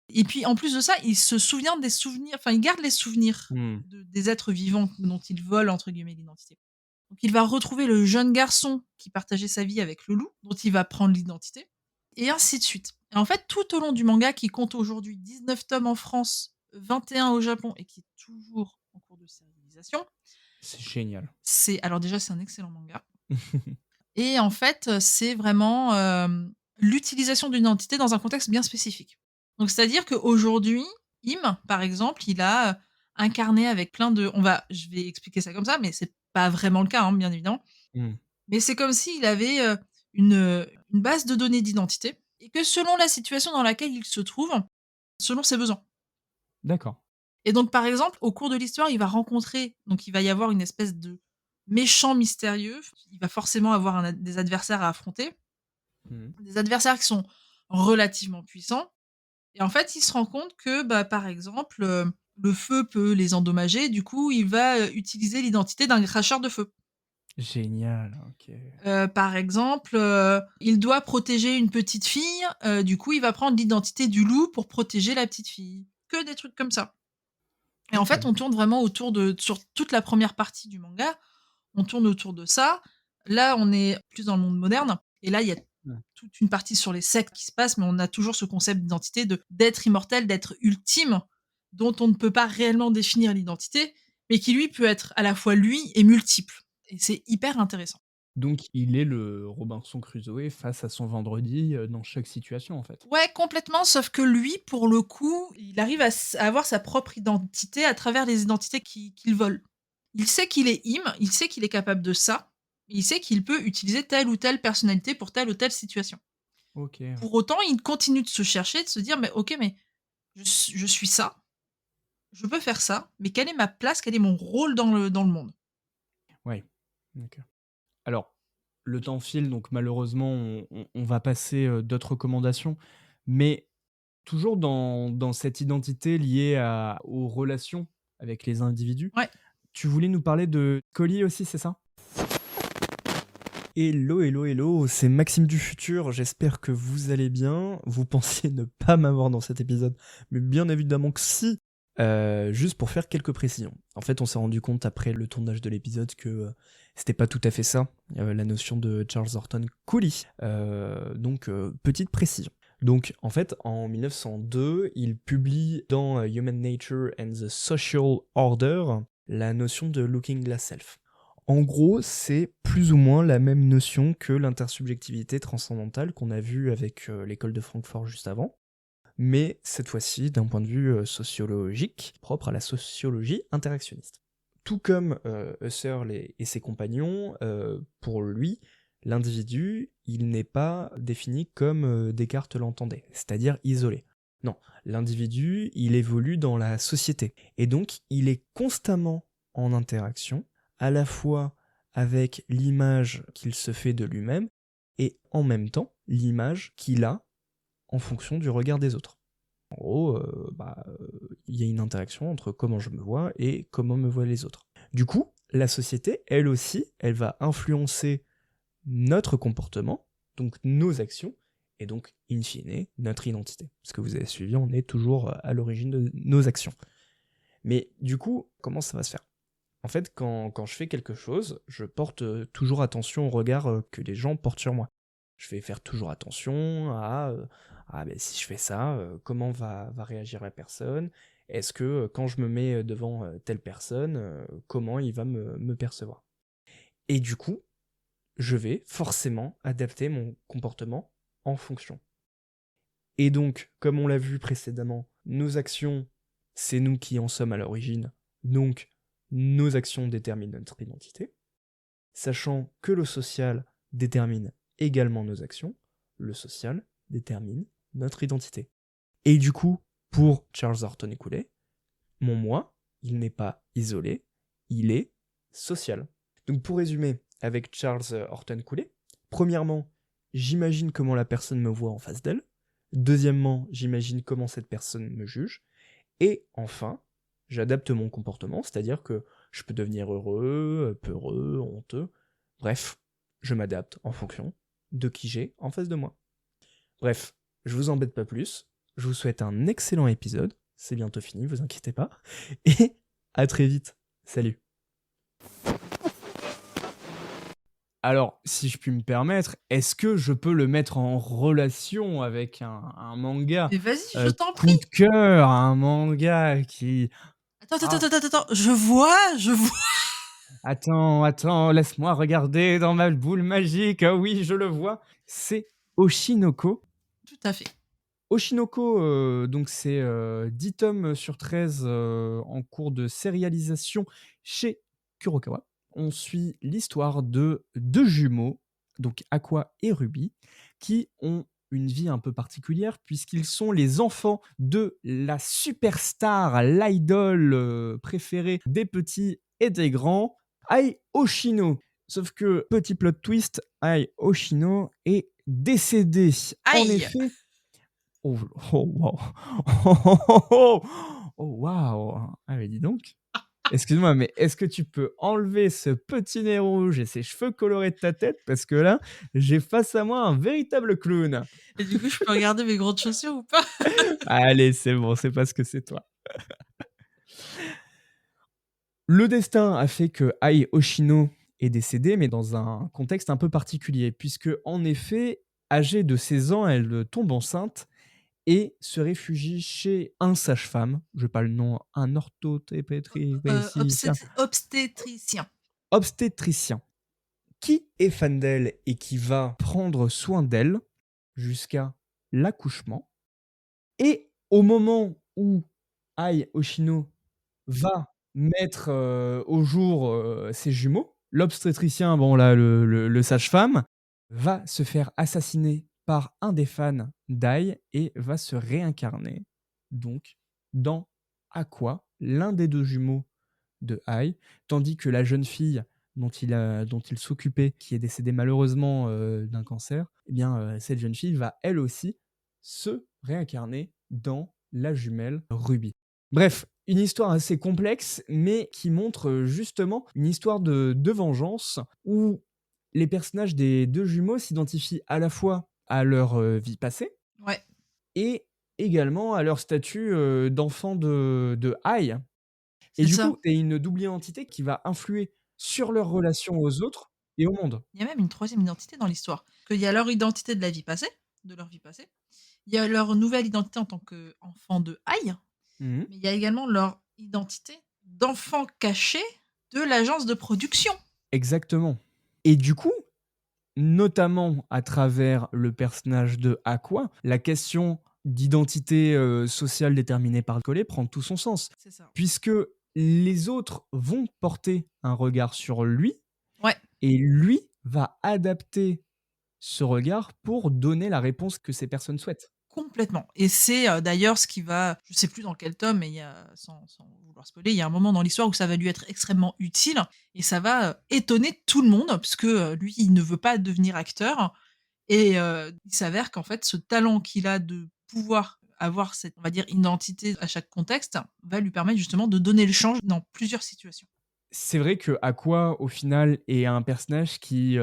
Et puis en plus de ça, il se souvient des souvenirs, enfin il garde les souvenirs Mmh. des êtres vivants dont il vole entre guillemets l'identité. Donc il va retrouver le jeune garçon qui partageait sa vie avec le loup, dont il va prendre l'identité, et ainsi de suite. Et en fait, tout au long du manga, qui compte aujourd'hui 19 tomes en France, 21 au Japon, et qui est toujours en cours de stérilisation, C'est génial. alors déjà c'est un excellent manga. Et en fait, c'est vraiment, l'utilisation d'une identité dans un contexte bien spécifique. Donc c'est-à-dire qu'aujourd'hui, Im, par exemple, il a, incarné avec plein de je vais expliquer ça comme ça, mais c'est pas vraiment le cas, hein, bien évidemment. Mmh. Mais c'est comme s'il avait, une base de données d'identité et que selon la situation dans laquelle il se trouve, selon ses besoins. D'accord. Et donc, par exemple, au cours de l'histoire, il va y avoir une espèce de méchant mystérieux. Il va forcément avoir des adversaires à affronter, Mmh. des adversaires qui sont relativement puissants. Et en fait, il se rend compte que, bah, par exemple, le feu peut les endommager. Du coup, il va utiliser l'identité d'un cracheur de feu. Génial, OK. Par exemple, il doit protéger une petite fille. Du coup, il va prendre l'identité du loup pour protéger la petite fille. Que des trucs comme ça. Et en fait, OK. on tourne vraiment sur toute la première partie du manga, on tourne autour de ça. Là, on est plus dans le monde moderne et là, il y a Mmh. toute une partie sur les sectes qui se passe, mais on a toujours ce concept d'identité, d'être immortel, d'être ultime, dont on ne peut pas réellement définir l'identité, mais qui lui peut être à la fois lui et multiple. Et c'est hyper intéressant. Donc il est le Robinson Crusoe face à son vendredi, dans chaque situation, en fait? Ouais, complètement, sauf que lui, pour le coup, il arrive à avoir sa propre identité à travers les identités qu'il vole. Il sait qu'il est Im, il sait qu'il est capable de ça, il sait qu'il peut utiliser telle ou telle personnalité pour telle ou telle situation. OK. Pour autant, il continue de se chercher, de se dire: «Mais OK, mais je suis ça, je peux faire ça, mais quelle est ma place? Quel est mon rôle dans le monde?» Ouais. OK. Alors, le temps file, donc malheureusement, on va passer, d'autres recommandations, mais toujours dans cette identité liée aux relations avec les individus. Ouais. Tu voulais nous parler de colis aussi, c'est ça? Hello, hello, hello, c'est Maxime du futur, j'espère que vous allez bien. Vous pensiez ne pas m'avoir dans cet épisode, mais bien évidemment que si. Juste pour faire quelques précisions. En fait, on s'est rendu compte après le tournage de l'épisode que c'était pas tout à fait ça, la notion de Charles Horton Cooley. Donc, petite précision. Donc, en fait, en 1902, il publie dans Human Nature and the Social Order la notion de Looking Glass Self. En gros, c'est plus ou moins la même notion que l'intersubjectivité transcendantale qu'on a vue avec l'école de Francfort juste avant, mais cette fois-ci d'un point de vue sociologique, propre à la sociologie interactionniste. Tout comme Husserl et ses compagnons, pour lui, l'individu, il n'est pas défini comme Descartes l'entendait, c'est-à-dire isolé. Non, l'individu, il évolue dans la société, et donc il est constamment en interaction, à la fois avec l'image qu'il se fait de lui-même, et en même temps, l'image qu'il a en fonction du regard des autres. En gros, il y a une interaction entre comment je me vois et comment me voient les autres. Du coup, la société, elle aussi, elle va influencer notre comportement, donc nos actions, et donc, in fine, notre identité. Parce que vous avez suivi, on est toujours à l'origine de nos actions. Mais du coup, comment ça va se faire ? En fait, quand je fais quelque chose, je porte toujours attention au regard que les gens portent sur moi. Je vais faire toujours attention à si je fais ça, comment va réagir la personne ? Est-ce que quand je me mets devant telle personne, comment il va me percevoir ? Et du coup, je vais forcément adapter mon comportement en fonction. Et donc, comme on l'a vu précédemment, nos actions, c'est nous qui en sommes à l'origine, donc nos actions déterminent notre identité, sachant que le social détermine également nos actions, le social détermine notre identité. Et du coup, pour Charles Horton Cooley, mon moi, il n'est pas isolé, il est social. Donc pour résumer, avec Charles Horton Cooley, premièrement, j'imagine comment la personne me voit en face d'elle. Deuxièmement, j'imagine comment cette personne me juge. Et enfin, j'adapte mon comportement, c'est-à-dire que je peux devenir heureux, peureux, honteux. Bref, je m'adapte en fonction de qui j'ai en face de moi. Bref, je vous embête pas plus. Je vous souhaite un excellent épisode. C'est bientôt fini, vous inquiétez pas. Et à très vite. Salut. Alors, si je puis me permettre, est-ce que je peux le mettre en relation avec un manga Mais vas-y, je t'en coup de prie. cœur, un manga qui... Attends, Ah, je vois. attends, laisse-moi regarder dans ma boule magique. Ah oui, je le vois. C'est Oshinoko. Tout à fait. Oshinoko, donc c'est 10 tomes sur 13 en cours de sérialisation chez Kurokawa. On suit l'histoire de deux jumeaux, donc Aqua et Ruby, qui ont une vie un peu particulière puisqu'ils sont les enfants de la superstar, l'idole préférée des petits et des grands, Ai Oshino. Sauf que, petit plot twist, Ai Oshino est décédé. En Aïe. effet, oh, oh wow. Oh, wow. Ah mais dis donc. Excuse-moi, mais est-ce que tu peux enlever ce petit nez rouge et ces cheveux colorés de ta tête? Parce que là, j'ai face à moi un véritable clown. Et du coup, je peux regarder mes grandes chaussures ou pas? Allez, c'est bon, c'est parce que c'est toi. Le destin a fait que Ai Oshino est décédée, mais dans un contexte un peu particulier, puisque en effet, âgée de 16 ans, elle tombe enceinte et se réfugie chez un sage-femme, je n'ai pas le nom, un Obstétricien. obstétricien, qui est fan d'elle et qui va prendre soin d'elle jusqu'à l'accouchement. Et au moment où Ai Oshino va mettre au jour ses jumeaux, l'obstétricien, bon là, le sage-femme, va se faire assassiner par un des fans d'Ai et va se réincarner donc dans Aqua, l'un des deux jumeaux de Ai, tandis que la jeune fille dont il s'occupait, qui est décédée malheureusement d'un cancer, eh bien cette jeune fille va elle aussi se réincarner dans la jumelle Ruby. Bref, une histoire assez complexe, mais qui montre justement une histoire de vengeance où les personnages des deux jumeaux s'identifient à la fois à leur vie passée Ouais. et également à leur statut d'enfant de Ai. Et C'est du ça. coup, tu as une double identité qui va influer sur leur relation aux autres et au monde. Il y a même une troisième identité dans l'histoire. Il y a leur identité de la vie passée, de leur vie passée. Il y a leur nouvelle identité en tant qu'enfant de Aïe, Mhm. mais il y a également leur identité d'enfant caché de l'agence de production. Exactement. Et du coup, notamment à travers le personnage de Aqua, la question d'identité sociale déterminée par le collet prend tout son sens. C'est ça. Puisque les autres vont porter un regard sur lui, Ouais. et lui va adapter ce regard pour donner la réponse que ces personnes souhaitent. Complètement. Et c'est d'ailleurs ce qui va, je sais plus dans quel tome, mais il y a, sans vouloir spoiler, il y a un moment dans l'histoire où ça va lui être extrêmement utile et ça va étonner tout le monde, puisque lui, il ne veut pas devenir acteur. Et il s'avère qu'en fait, ce talent qu'il a de pouvoir avoir cette, on va dire, identité à chaque contexte, va lui permettre justement de donner le change dans plusieurs situations. C'est vrai que Aqua, au final, est un personnage qui,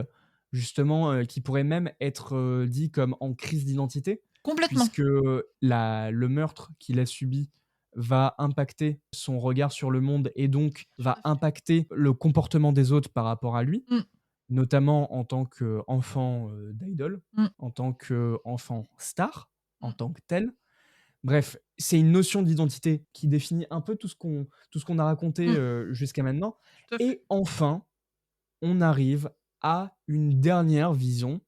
justement, qui pourrait même être dit comme en crise d'identité, Complètement. puisque le meurtre qu'il a subi va impacter son regard sur le monde et donc va à fait. impacter le comportement des autres par rapport à lui, Mm. notamment en tant qu'enfant d'idol, Mm. en tant qu'enfant star, en Mm. tant que tel. Bref, c'est une notion d'identité qui définit un peu tout ce qu'on a raconté jusqu'à maintenant. Tout à fait. Et enfin, on arrive à une dernière vision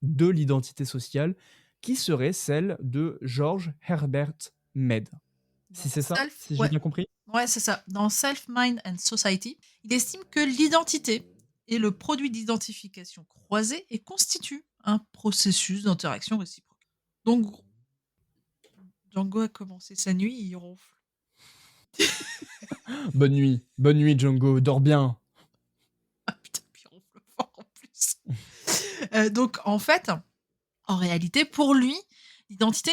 de l'identité sociale qui serait celle de George Herbert Mead. Si c'est ça, si j'ai Ouais. bien compris. Ouais, c'est ça. Dans Self, Mind and Society, il estime que l'identité est le produit d'identification croisée et constitue un processus d'interaction réciproque. Donc, Django a commencé sa nuit, il ronfle. Bonne nuit Django, dors bien. Ah putain, puis il ronfle fort en plus. Donc, en fait, en réalité, pour lui, l'identité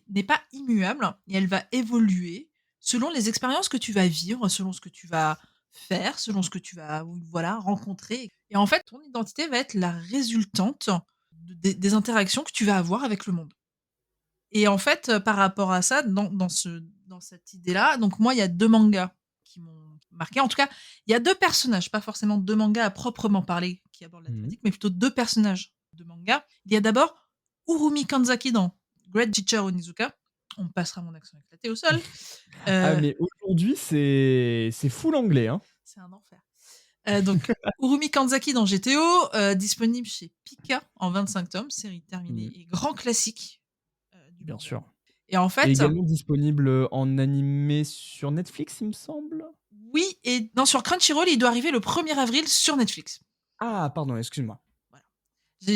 n'est pas immuable et elle va évoluer selon les expériences que tu vas vivre, selon ce que tu vas faire, selon ce que tu vas rencontrer. Et en fait, ton identité va être la résultante des interactions que tu vas avoir avec le monde. Et en fait, par rapport à ça, dans cette idée-là, donc moi, il y a 2 mangas qui m'ont marqué. En tout cas, il y a 2 personnages, pas forcément 2 mangas à proprement parler qui abordent la Mmh. thématique, mais plutôt 2 personnages de manga. Il y a d'abord Urumi Kanzaki dans Great Teacher Onizuka. On me passera mon accent éclaté au sol. Ah Heu, mais aujourd'hui c'est full anglais, hein. c'est un enfer. Donc Urumi Kanzaki dans GTO, disponible chez Pika en 25 tomes, série terminée Mmh. et grand classique, du Bien manga. sûr. Et en Et fait, également disponible, en animé sur Netflix, il me semble? oui et non, sur Crunchyroll, il doit arriver le 1er avril sur Netflix. Ah pardon, excuse-moi. Voilà.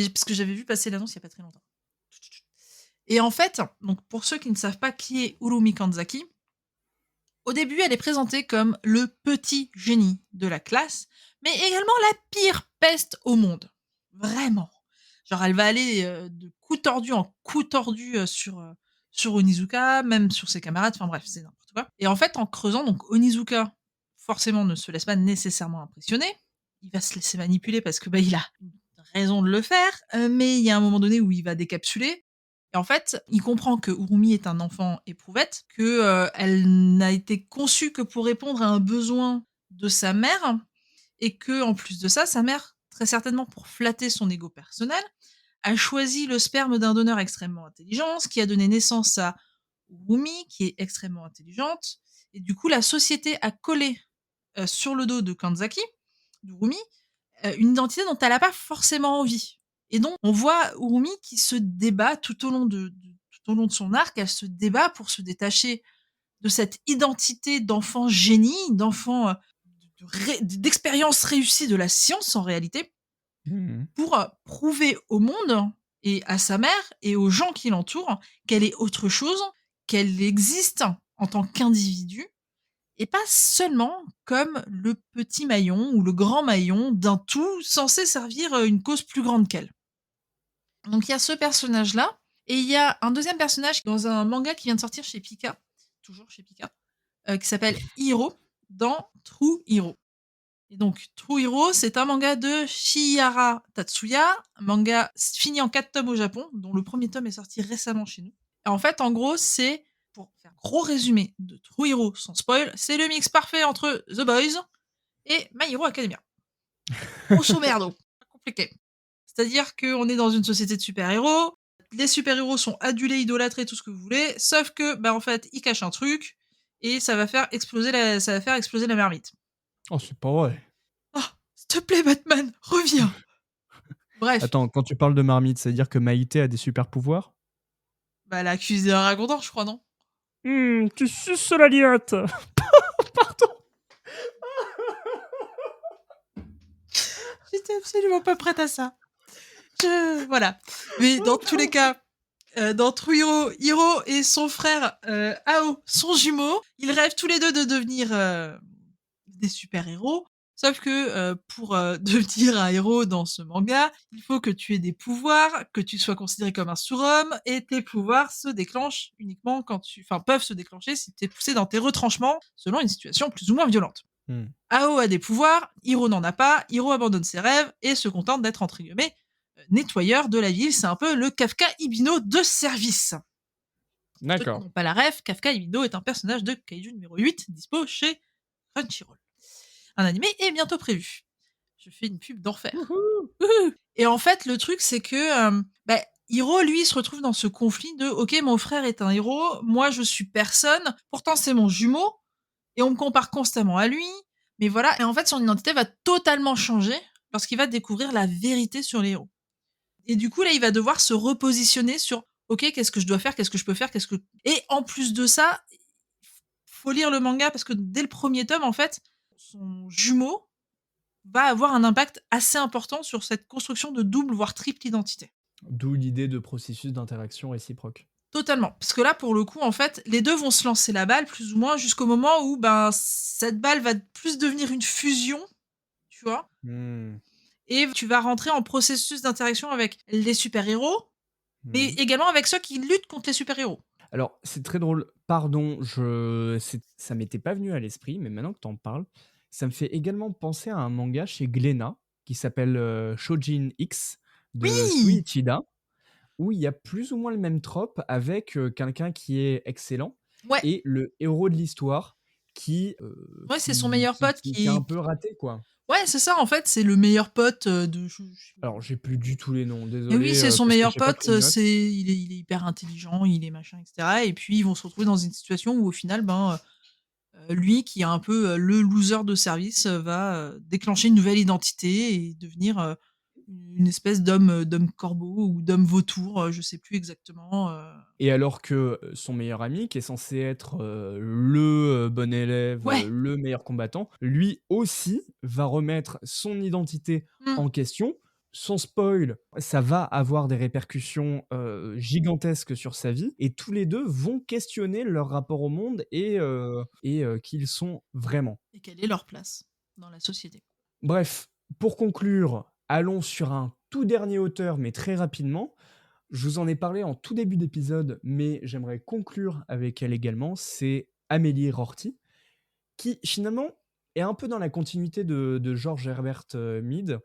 Parce que j'avais vu passer l'annonce il y a pas très longtemps. Et en fait, donc pour ceux qui ne savent pas qui est Urumi Kanzaki, au début, elle est présentée comme le petit génie de la classe, mais également la pire peste au monde. Vraiment. Genre, elle va aller de coup tordu en coup tordu sur Onizuka, même sur ses camarades, enfin bref, c'est n'importe quoi. Et en fait, en creusant, donc Onizuka, forcément, ne se laisse pas nécessairement impressionner. Il va se laisser manipuler parce que il a une raison de le faire, mais il y a un moment donné où il va décapsuler et en fait, il comprend que Urumi est un enfant éprouvette, que, elle n'a été conçue que pour répondre à un besoin de sa mère et que, en plus de ça, sa mère, très certainement pour flatter son ego personnel, a choisi le sperme d'un donneur extrêmement intelligent, ce qui a donné naissance à Urumi, qui est extrêmement intelligente et du coup, la société a collé, sur le dos de Kanzaki, d'Urumi, une identité dont elle a pas forcément envie. Et donc, on voit Urumi qui se débat tout au long de son arc, elle se débat pour se détacher de cette identité d'enfant génie, d'enfant, d'expérience réussie de la science en réalité, Mmh. pour, prouver au monde et à sa mère et aux gens qui l'entourent qu'elle est autre chose, qu'elle existe en tant qu'individu et pas seulement comme le petit maillon ou le grand maillon d'un tout censé servir, une cause plus grande qu'elle. Donc il y a ce personnage-là et il y a un deuxième personnage dans un manga qui vient de sortir chez Pika, toujours chez Pika, qui s'appelle Hiro dans True Hero. Et donc True Hero, c'est un manga de Shihara Tatsuya, un manga fini en 4 tomes au Japon, dont le premier tome est sorti récemment chez nous. Et en fait, en gros, c'est, pour faire gros résumé de True Hero sans spoil, c'est le mix parfait entre The Boys et My Hero Academia. Grosso merdo, pas compliqué. C'est-à-dire qu'on est dans une société de super-héros, les super-héros sont adulés, idolâtrés, tout ce que vous voulez, sauf que, en fait, ils cachent un truc et ça va faire exploser la marmite. Oh, c'est pas vrai. «Oh, s'il te plaît Batman, reviens!» Bref, Attends, quand tu parles de marmite, ça veut dire que Maïté a des super pouvoirs? la cuisine à Ragondor, je crois, non? Tu suces la liotte! Pardon! J'étais absolument pas prête à ça. Voilà. Mais dans tous les cas, dans True Hero, Hiro et son frère, Ao sont jumeaux. Ils rêvent tous les 2 de devenir, des super-héros. Sauf que, pour, devenir un héros dans ce manga, il faut que tu aies des pouvoirs, que tu sois considéré comme un surhomme et tes pouvoirs se déclenchent uniquement peuvent se déclencher si tu es poussé dans tes retranchements, selon une situation plus ou moins violente. Mmh. Ao a des pouvoirs, Hiro n'en a pas, Hiro abandonne ses rêves et se contente d'être entre guillemets, nettoyeur de la ville. C'est un peu le Kafka Ibino de service. Pour ceux qui D'accord. n'ont pas la ref, Kafka Ibino est un personnage de Kaiju numéro 8, dispo chez Crunchyroll. Un animé est bientôt prévu. Je fais une pub d'enfer. Wouhou! Wouhou. Et en fait, le truc, c'est que Hiro, lui, se retrouve dans ce conflit de OK, mon frère est un héros, moi je suis personne, pourtant c'est mon jumeau, et on me compare constamment à lui. Mais voilà, et en fait, son identité va totalement changer lorsqu'il va découvrir la vérité sur les héros. Et du coup, là, il va devoir se repositionner sur OK, qu'est-ce que je dois faire, qu'est-ce que je peux faire, Et en plus de ça, faut lire le manga parce que dès le premier tome, en fait, son jumeau va avoir un impact assez important sur cette construction de double, voire triple identité. D'où l'idée de processus d'interaction réciproque. Totalement. Parce que là, pour le coup, en fait, les 2 vont se lancer la balle plus ou moins jusqu'au moment où, cette balle va plus devenir une fusion, tu vois? Mmh. Et tu vas rentrer en processus d'interaction avec les super-héros, mais Mmh. également avec ceux qui luttent contre les super-héros. Alors, c'est très drôle. Pardon, ça m'était pas venu à l'esprit, mais maintenant que tu en parles, ça me fait également penser à un manga chez Glénat qui s'appelle Shojin X, de Oui! Suichida, où il y a plus ou moins le même trope avec, quelqu'un qui est excellent Ouais, et le héros de l'histoire ouais, c'est son meilleur pote qui est un qui peu raté, quoi. ouais, c'est ça, en fait, c'est le meilleur pote, de je Alors j'ai plus du tout les noms, mais oui, désolé, c'est son parce que meilleur j'ai pas pris pote, de notes. c'est il est hyper intelligent, il est machin et cetera et puis ils vont se retrouver dans une situation où au final, ben, lui qui est un peu, le loser de service, va, déclencher une nouvelle identité et devenir, une espèce d'homme corbeau ou d'homme vautour, je sais plus exactement, Et alors que, son meilleur ami, qui est censé être, le, bon élève, ouais, le meilleur combattant, lui aussi va remettre son identité mmh, en question. Sans spoil, ça va avoir des répercussions, gigantesques sur sa vie et tous les 2 vont questionner leur rapport au monde et qui ils sont vraiment. et quelle est leur place dans la société? Bref, pour conclure, allons sur un tout dernier auteur, mais très rapidement. Je vous en ai parlé en tout début d'épisode, mais j'aimerais conclure avec elle également, c'est Amélie Rorty, qui finalement est un peu dans la continuité de George Herbert Mead,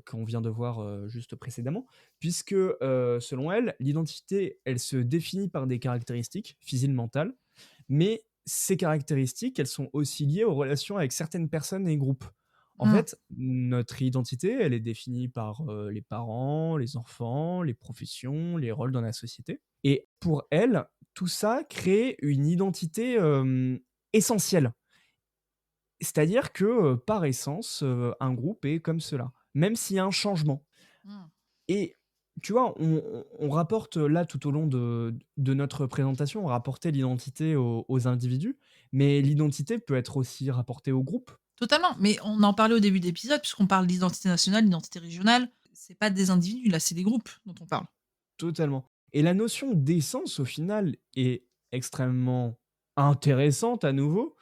qu'on vient de voir juste précédemment, puisque selon elle, l'identité, elle se définit par des caractéristiques physiques-mentales, mais ces caractéristiques, elles sont aussi liées aux relations avec certaines personnes et groupes. En Mmh, fait, notre identité, elle est définie par les parents, les enfants, les professions, les rôles dans la société. Et pour elle, tout ça crée une identité essentielle. C'est-à-dire que par essence, un groupe est comme cela, même s'il y a un changement. mmh. Et tu vois, on rapporte là tout au long de notre présentation, on rapportait l'identité aux individus, mais l'identité peut être aussi rapportée au groupe, Totalement, mais on en parlait au début de l'épisode puisqu'on parle d'identité nationale, d'identité régionale. C'est pas des individus là, c'est des groupes dont on parle. totalement. Et la notion d'essence, au final, est extrêmement intéressante à nouveau.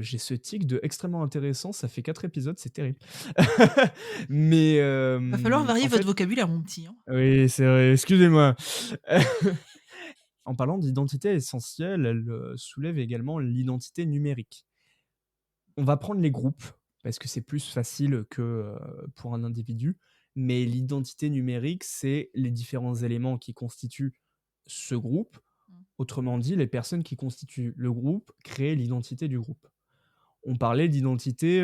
J'ai ce tic de extrêmement intéressant, ça fait 4 épisodes, c'est terrible. Mais Va falloir varier en votre fait vocabulaire, mon petit, hein. oui, c'est vrai, excusez-moi. En parlant d'identité essentielle, elle, soulève également l'identité numérique. On va prendre les groupes, parce que c'est plus facile que, pour un individu, mais l'identité numérique, c'est les différents éléments qui constituent ce groupe. Mmh. Autrement dit, les personnes qui constituent le groupe créent l'identité du groupe. On parlait d'identité,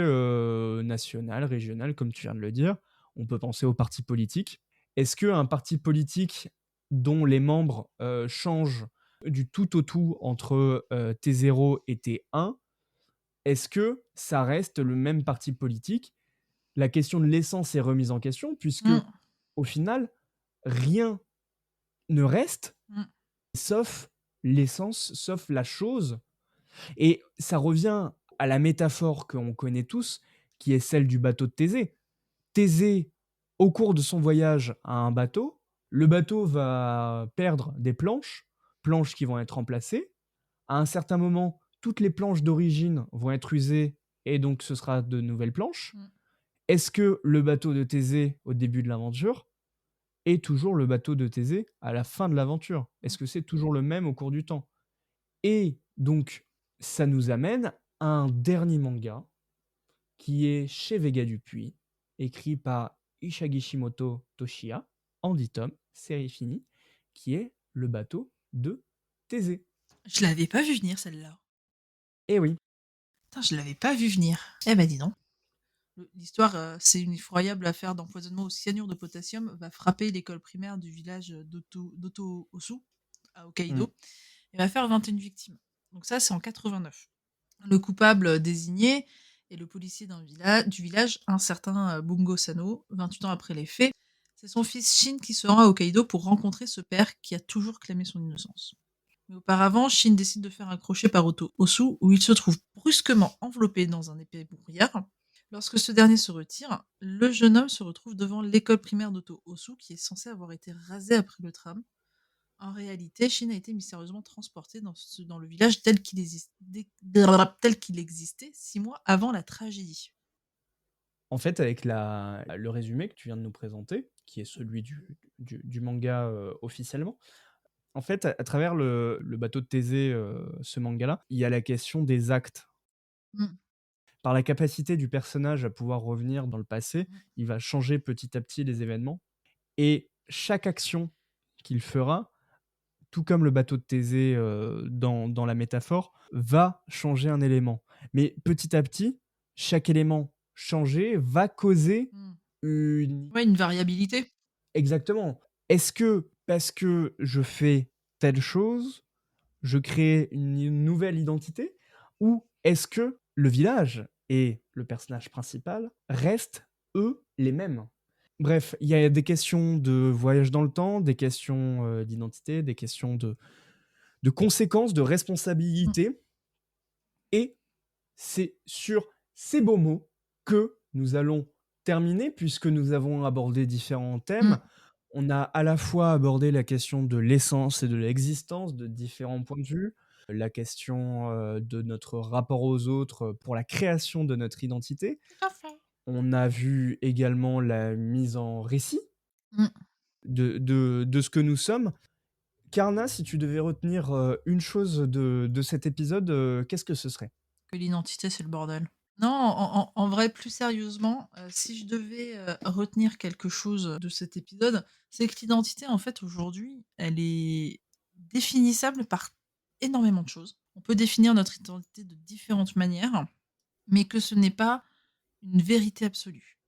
nationale, régionale, comme tu viens de le dire. On peut penser aux partis politiques. Est-ce qu'un parti politique dont les membres, changent du tout au tout entre, T0 et T1, est-ce que ça reste le même parti politique? La question de l'essence est remise en question puisque, Mmh, au final, rien ne reste mmh, sauf l'essence, sauf la chose. Et ça revient à la métaphore qu'on connaît tous, qui est celle du bateau de Thésée. Thésée, au cours de son voyage à un bateau, le bateau va perdre des planches, planches qui vont être remplacées. À un certain moment, toutes les planches d'origine vont être usées et donc ce sera de nouvelles planches. mmh. Est-ce que le bateau de Thésée au début de l'aventure est toujours le bateau de Thésée à la fin de l'aventure? Mmh. Est-ce que c'est toujours le même au cours du temps? Et donc, ça nous amène à un dernier manga qui est chez Vega Dupuis, écrit par Ishigishimoto Toshiya, en 10 tomes, série finie, qui est le bateau de Thésée. Je l'avais pas vu venir celle-là. Eh oui, Putain, je l'avais pas vu venir. Eh ben, dis donc. L'histoire, c'est une effroyable affaire d'empoisonnement au cyanure de potassium va frapper l'école primaire du village, d'Oto-Osu, à mmh, Hokkaido, et va faire 21 victimes. Donc ça, c'est en 89. Le coupable, désigné est le policier du village, un certain, Bungo Sano. 28 ans après les faits, c'est son fils Shin qui se rend à Hokkaido pour rencontrer ce père qui a toujours clamé son innocence. Mais auparavant, Shin décide de faire un crochet par Osu, où il se trouve brusquement enveloppé dans un épais brouillard. Lorsque ce dernier se retire, le jeune homme se retrouve devant l'école primaire d'Osu, qui est censée avoir été rasée après le tram. En réalité, Shin a été mystérieusement transporté dans le village tel qu'il existait 6 mois avant la tragédie. en fait, avec le résumé que tu viens de nous présenter, qui est celui du manga officiellement, en fait, à travers le bateau de Thésée, ce manga-là, il y a la question des actes. Mm, Par la capacité du personnage à pouvoir revenir dans le passé, mm, il va changer petit à petit les événements. Et chaque action qu'il fera, tout comme le bateau de Thésée dans la métaphore, va changer un élément. Mais petit à petit, chaque élément changé va causer une... Ouais, une variabilité. Exactement. Est-ce que parce que je fais telle chose, je crée une nouvelle identité? Ou est-ce que le village et le personnage principal restent, eux, les mêmes? Bref, il y a des questions de voyage dans le temps, des questions d'identité, des questions de conséquences, de responsabilité. Et c'est sur ces beaux mots que nous allons terminer, puisque nous avons abordé différents thèmes. On a à la fois abordé la question de l'essence et de l'existence de différents points de vue, la question de notre rapport aux autres pour la création de notre identité. Tout à fait. On a vu également la mise en récit Mm. de ce que nous sommes. Karna, si tu devais retenir une chose de cet épisode, qu'est-ce que ce serait? Que l'identité, c'est le bordel. Non, en vrai, plus sérieusement, si je devais retenir quelque chose de cet épisode, c'est que l'identité, en fait, aujourd'hui, elle est définissable par énormément de choses. On peut définir notre identité de différentes manières, mais que ce n'est pas une vérité absolue.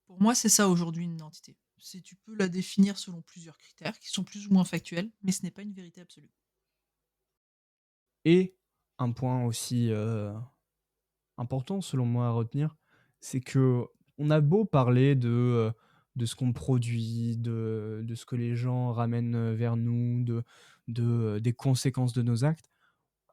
Pour moi, c'est ça aujourd'hui une identité. Tu peux la définir selon plusieurs critères qui sont plus ou moins factuels, mais ce n'est pas une vérité absolue. Et un point aussi important, selon moi, à retenir, c'est que on a beau parler de ce qu'on produit, de ce que les gens ramènent vers nous, des conséquences de nos actes,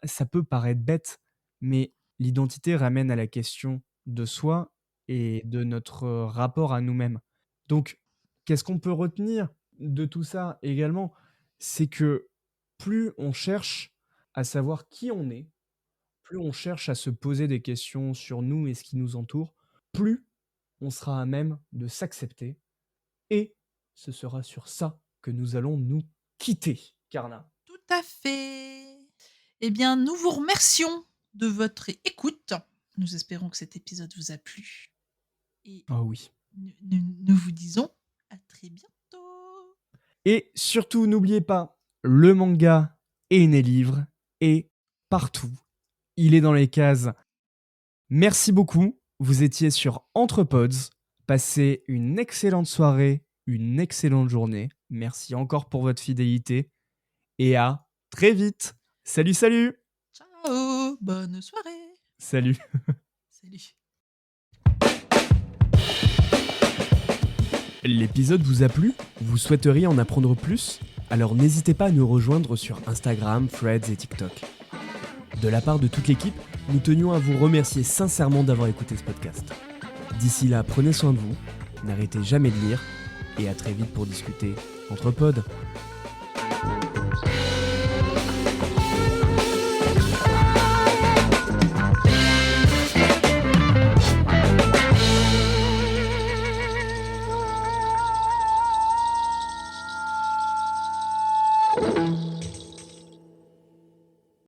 ça peut paraître bête, mais l'identité ramène à la question de soi et de notre rapport à nous-mêmes. Donc, qu'est-ce qu'on peut retenir de tout ça également? C'est que plus on cherche à savoir qui on est, plus on cherche à se poser des questions sur nous et ce qui nous entoure, plus on sera à même de s'accepter. Et ce sera sur ça que nous allons nous quitter, Karna. Tout à fait. Eh bien, nous vous remercions de votre écoute. Nous espérons que cet épisode vous a plu. Et Ah oui. nous vous disons à très bientôt. Et surtout, n'oubliez pas, le manga est né livre et partout. Il est dans les cases. Merci beaucoup. Vous étiez sur Entrepods. Passez une excellente soirée, une excellente journée. Merci encore pour votre fidélité. Et à très vite. Salut, salut. Ciao. Bonne soirée. Salut. Salut. L'épisode vous a plu? Vous souhaiteriez en apprendre plus? Alors n'hésitez pas à nous rejoindre sur Instagram, Threads et TikTok. De la part de toute l'équipe, nous tenions à vous remercier sincèrement d'avoir écouté ce podcast. D'ici là, prenez soin de vous, n'arrêtez jamais de lire, et à très vite pour discuter entre pods.